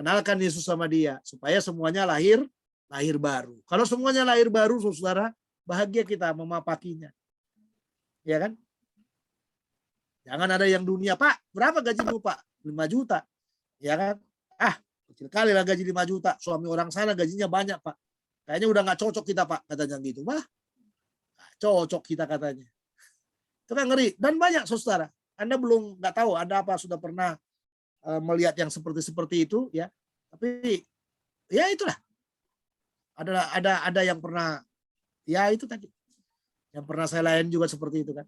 A: Kenalkan Yesus sama dia supaya semuanya lahir baru. Kalau semuanya lahir baru, saudara, bahagia kita memapakinya. Ya kan? Jangan ada yang dunia, Pak, berapa gajimu, Pak? 5 juta. Ya kan? Kecil kali lah gaji 5 juta. Suami orang sana gajinya banyak, Pak. Kayaknya udah nggak cocok kita, Pak, katanya gitu. Wah, nggak cocok kita katanya. Itu kan ngeri. Dan banyak, saudara. Anda belum nggak tahu Anda apa sudah pernah melihat yang seperti itu ya. Tapi ya itulah. Ada yang pernah ya itu tadi. Yang pernah saya layan juga seperti itu kan.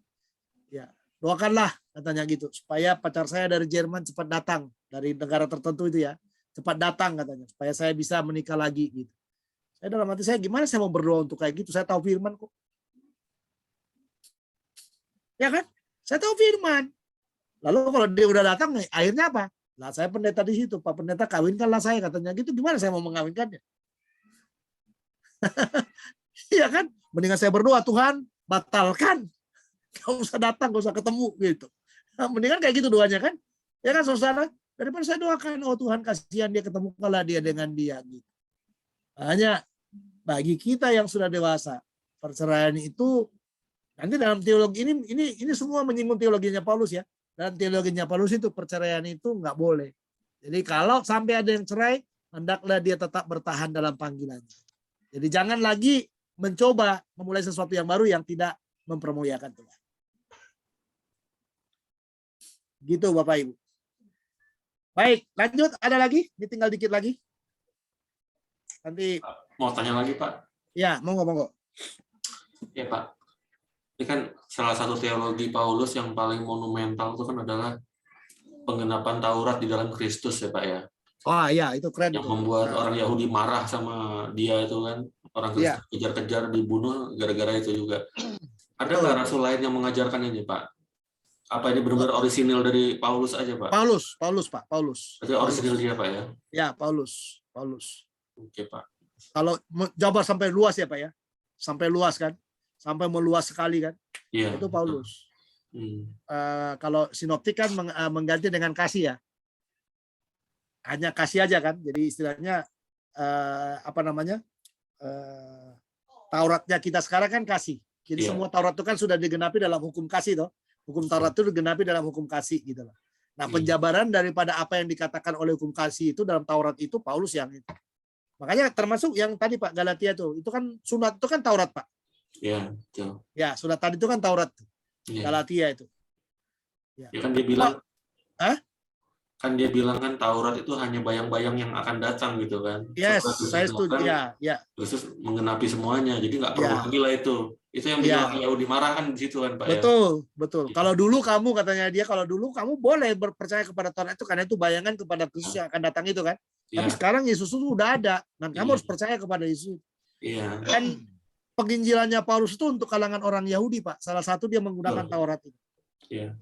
A: Ya, doakanlah katanya gitu supaya pacar saya dari Jerman cepat datang dari negara tertentu itu ya. Cepat datang katanya supaya saya bisa menikah lagi gitu. Saya dalam hati saya gimana saya mau berdoa untuk kayak gitu? Saya tahu firman kok. Ya kan? Saya tahu firman. Lalu kalau dia udah datang, akhirnya apa? Lah saya pendeta di situ, Pak Pendeta kawinkanlah saya katanya gitu. Gimana saya mau mengawinkannya? Iya kan? Mendingan saya berdoa, Tuhan batalkan. Gak usah datang, gak usah ketemu gitu. Nah, mendingan kayak gitu doanya kan? Ya kan saudara? Daripada saya doakan, oh Tuhan kasihan dia, ketemukanlah dia dengan dia gitu. Hanya bagi kita yang sudah dewasa, perceraian itu nanti dalam teologi ini semua menyinggung teologinya Paulus ya. Dan teologinya Paulus itu perceraian itu nggak boleh. Jadi kalau sampai ada yang cerai, hendaklah dia tetap bertahan dalam panggilannya. Jadi jangan lagi mencoba memulai sesuatu yang baru yang tidak mempermuliakan Tuhan. Gitu Bapak Ibu. Baik, lanjut. Ada lagi? Ini tinggal dikit lagi. Nanti
B: Mau tanya lagi, Pak?
A: ya, monggo.
B: Ya, Pak. Ini kan salah satu teologi Paulus yang paling monumental itu kan adalah penggenapan Taurat di dalam Kristus ya Pak ya.
A: Oh iya, itu keren.
B: Yang membuat orang Yahudi marah sama dia itu kan. Orang Kristen kejar-kejar, dibunuh gara-gara itu juga. Ada nggak rasul lain yang mengajarkan ini Pak? Apa ini benar-benar orisinil dari Paulus aja Pak?
A: Paulus Pak.
B: Berarti orisinil dia Pak ya?
A: Ya, Paulus.
B: Oke Pak.
A: Kalau jabar sampai luas ya Pak ya? Sampai luas kan? Sampai meluas sekali kan?
B: Iya.
A: Itu Paulus. Kalau sinoptik kan mengganti dengan kasih ya. Hanya kasih aja kan. Jadi istilahnya Tauratnya kita sekarang kan kasih. Jadi semua Taurat itu kan sudah digenapi dalam hukum kasih toh. Hukum Taurat itu digenapi dalam hukum kasih gitu loh. Nah, penjabaran daripada apa yang dikatakan oleh hukum kasih itu dalam Taurat itu Paulus yang itu. Makanya termasuk yang tadi Pak Galatia itu kan sunat itu kan Taurat Pak.
B: Iya, betul.
A: Ya, sunat tadi itu kan Taurat. Galatia itu.
B: Ya kan dia bilang kan dia bilang kan Taurat itu hanya bayang-bayang yang akan datang gitu kan.
A: Yes, saya setuju. Ya.
B: Kristus menggenapi semuanya, jadi nggak perlu lagi lah itu. Itu yang bikin Yahudi marah kan di situ kan Pak.
A: Betul. Kalau dulu kamu katanya dia, kalau dulu kamu boleh percaya kepada Taurat itu karena itu bayangan kepada Kristus yang akan datang itu kan. Tapi sekarang Yesus itu udah ada dan kamu harus percaya kepada Yesus.
B: Iya.
A: Dan penginjilannya Paulus itu untuk kalangan orang Yahudi Pak. Salah satu dia menggunakan Taurat itu.
B: Iya.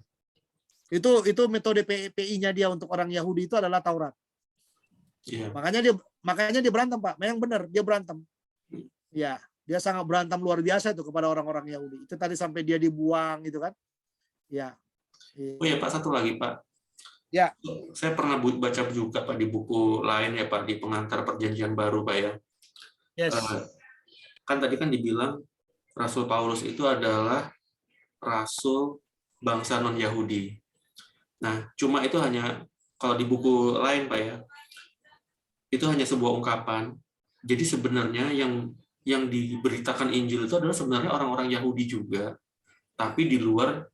A: Itu metode PI-nya dia untuk orang Yahudi itu adalah Taurat.
B: Iya.
A: Makanya dia berantem Pak. Memang benar dia berantem. Ya, dia sangat berantem luar biasa itu kepada orang-orang Yahudi. Itu tadi sampai dia dibuang gitu kan. Ya.
B: Oh ya Pak, satu lagi Pak.
A: Ya.
B: Saya pernah baca juga Pak di buku lain ya Pak, di pengantar Perjanjian Baru Pak ya.
A: Yes.
B: Kan tadi kan dibilang Rasul Paulus itu adalah rasul bangsa non-Yahudi. Nah, cuma itu hanya, kalau di buku lain Pak ya, itu hanya sebuah ungkapan Jadi sebenarnya yang diberitakan Injil itu adalah sebenarnya orang-orang Yahudi juga, tapi di luar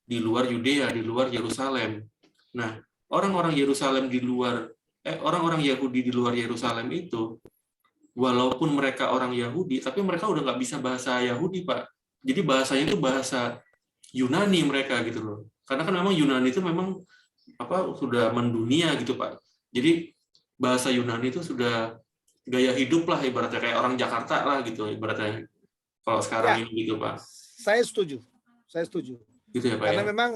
B: Yudea, di luar Yerusalem. Nah, orang-orang Yahudi di luar Yerusalem itu, walaupun mereka orang Yahudi, tapi mereka udah nggak bisa bahasa Yahudi, Pak. Jadi bahasanya itu bahasa Yunani mereka gitu loh. Karena kan memang Yunani itu memang sudah mendunia gitu, Pak. Jadi bahasa Yunani itu sudah gaya hidup lah ibaratnya, kayak orang Jakarta lah gitu ibaratnya. Kalau sekarang
A: Ya,
B: ini gitu, Pak.
A: saya setuju.
B: Gitu ya, Pak
A: Karena
B: ya.
A: memang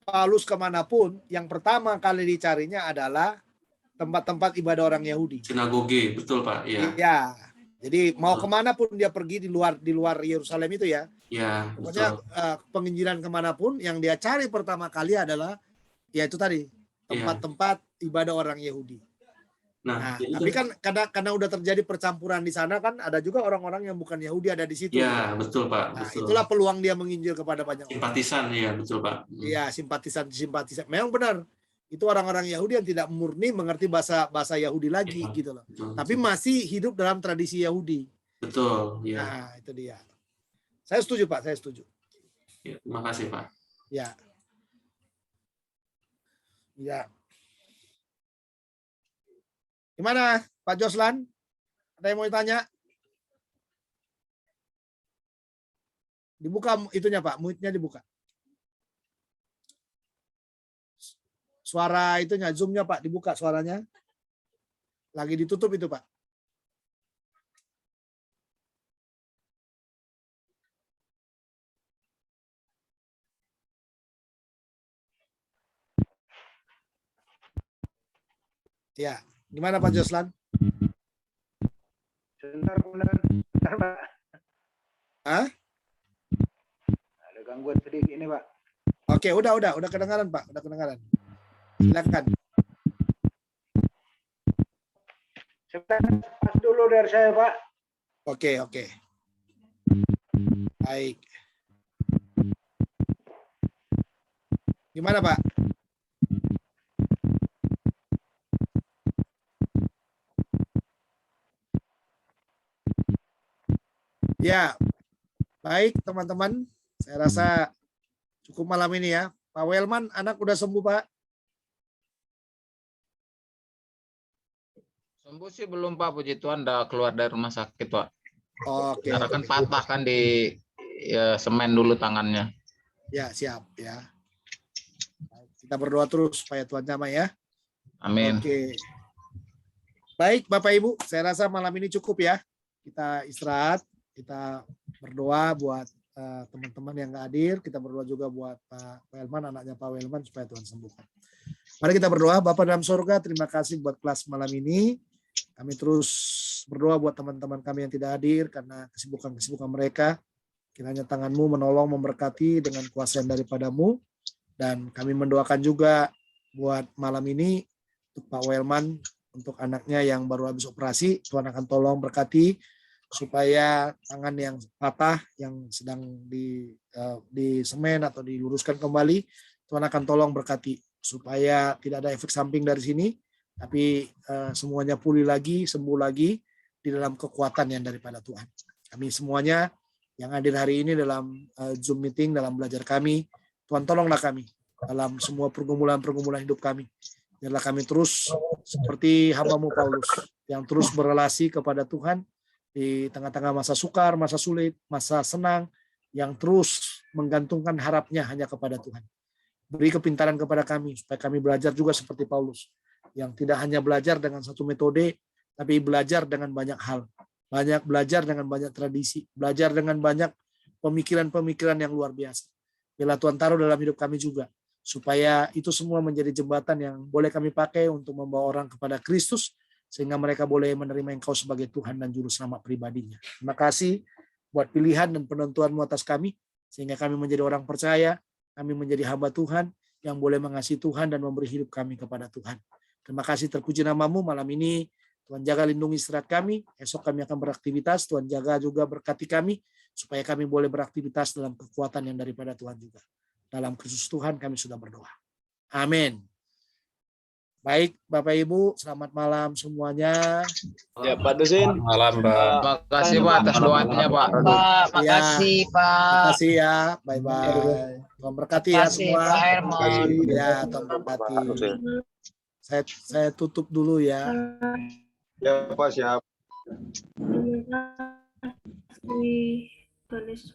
A: Paulus kemanapun, yang pertama kali dicarinya adalah tempat-tempat ibadah orang Yahudi.
B: Sinagoge, betul Pak. Ya.
A: Iya. Jadi mau kemanapun dia pergi di luar Yerusalem itu ya.
B: Ya,
A: Pokoknya
B: betul.
A: penginjilan kemanapun yang dia cari pertama kali adalah ya itu tadi tempat-tempat ibadah orang Yahudi. Nah, tapi kan karena udah terjadi percampuran di sana kan ada juga orang-orang yang bukan Yahudi ada di situ.
B: Ya, betul Pak.
A: Nah,
B: betul.
A: itulah peluang dia menginjil kepada banyak orang.
B: Simpatisan, ya betul Pak.
A: Iya, simpatisan. Memang benar. Itu orang-orang Yahudi yang tidak murni mengerti bahasa Yahudi lagi
B: Ya,
A: gitu loh.
B: betul,
A: Tapi masih hidup dalam tradisi Yahudi.
B: Betul, ya.
A: Nah, itu dia. Saya setuju, Pak. Saya setuju.
B: Ya, terima kasih, Pak.
A: Ya. Ya. Gimana, Pak Joslan? Ada yang mau ditanya? Dibuka itunya, Pak. Mute-nya dibuka. Suara itunya, Zoom-nya, Pak. Dibuka suaranya. Lagi ditutup itu, Pak. Ya. Gimana, Pak Joslan?
D: Sebentar, Pak.
A: Hah?
D: Ada gangguan sedikit ini, Pak.
A: Oke, udah kedengaran, Pak. Udah kedengaran. Silakan.
D: Sebentar, pas dulu dari saya, Pak.
A: Oke. Baik. Gimana, Pak? Ya, baik teman-teman. Saya rasa cukup malam ini ya. Pak Welman, anak udah sembuh, Pak?
E: Sembuh sih belum Pak, puji Tuhan udah keluar dari rumah sakit Pak.
A: Oke.
E: Karena kan patah kan di semen dulu tangannya.
A: Ya, siap ya. Kita berdoa terus supaya Tuhan jamah ya.
E: Amin.
A: Oke. Baik Bapak Ibu, saya rasa malam ini cukup ya. Kita istirahat, kita berdoa buat teman-teman yang nggak hadir, kita berdoa juga buat Pak Welman, anaknya Pak Welman supaya Tuhan sembuhkan. Mari kita berdoa. Bapa dalam surga, terima kasih buat kelas malam ini. Kami terus berdoa buat teman-teman kami yang tidak hadir karena kesibukan mereka. Kiranya tangan-Mu menolong, memberkati dengan kuasa yang daripadamu. Dan kami mendoakan juga buat malam ini untuk Pak Welman, untuk anaknya yang baru habis operasi. Tuhan akan tolong berkati supaya tangan yang patah, yang sedang di semen atau diluruskan kembali, Tuhan akan tolong berkati supaya tidak ada efek samping dari sini, tapi semuanya pulih lagi, sembuh lagi di dalam kekuatan yang daripada Tuhan. Kami semuanya yang hadir hari ini dalam Zoom meeting, dalam belajar kami, Tuhan tolonglah kami dalam semua pergumulan-pergumulan hidup kami. Biarlah kami terus seperti hamba-Mu Paulus yang terus berelasi kepada Tuhan di tengah-tengah masa sukar, masa sulit, masa senang, yang terus menggantungkan harapnya hanya kepada Tuhan. Beri kepintaran kepada kami, supaya kami belajar juga seperti Paulus, yang tidak hanya belajar dengan satu metode, tapi belajar dengan banyak hal. Belajar dengan banyak tradisi, belajar dengan banyak pemikiran-pemikiran yang luar biasa. Biarlah Tuhan taruh dalam hidup kami juga, supaya itu semua menjadi jembatan yang boleh kami pakai untuk membawa orang kepada Kristus, sehingga mereka boleh menerima Engkau sebagai Tuhan dan Juru Selamat pribadinya. Terima kasih buat pilihan dan penentuan-Mu atas kami, sehingga kami menjadi orang percaya, kami menjadi hamba Tuhan yang boleh mengasihi Tuhan dan memberi hidup kami kepada Tuhan. Terima kasih, terpuji nama-Mu malam ini. Tuhan jaga lindungi istirahat kami. Esok kami akan beraktivitas. Tuhan jaga juga berkati kami, supaya kami boleh beraktivitas dalam kekuatan yang daripada Tuhan juga. Dalam Kristus Tuhan kami sudah berdoa. Amin. Baik, Bapak Ibu, selamat malam semuanya.
C: Ya, Pak Dusin.
F: Malam, Pak.
C: Pak,
E: Terima kasih Pak atas doanya Pak.
G: Pak,
A: Ya,
G: makasih Pak.
A: terima kasih ya. Bye-bye. Tuhan berkati ya
G: Makasih
A: semua.
G: Pak Herman.
A: Ya, Tuhan berkati. Saya tutup dulu ya.
C: Ya, Pak, siap.
H: Terima kasih. Tuhan Yesus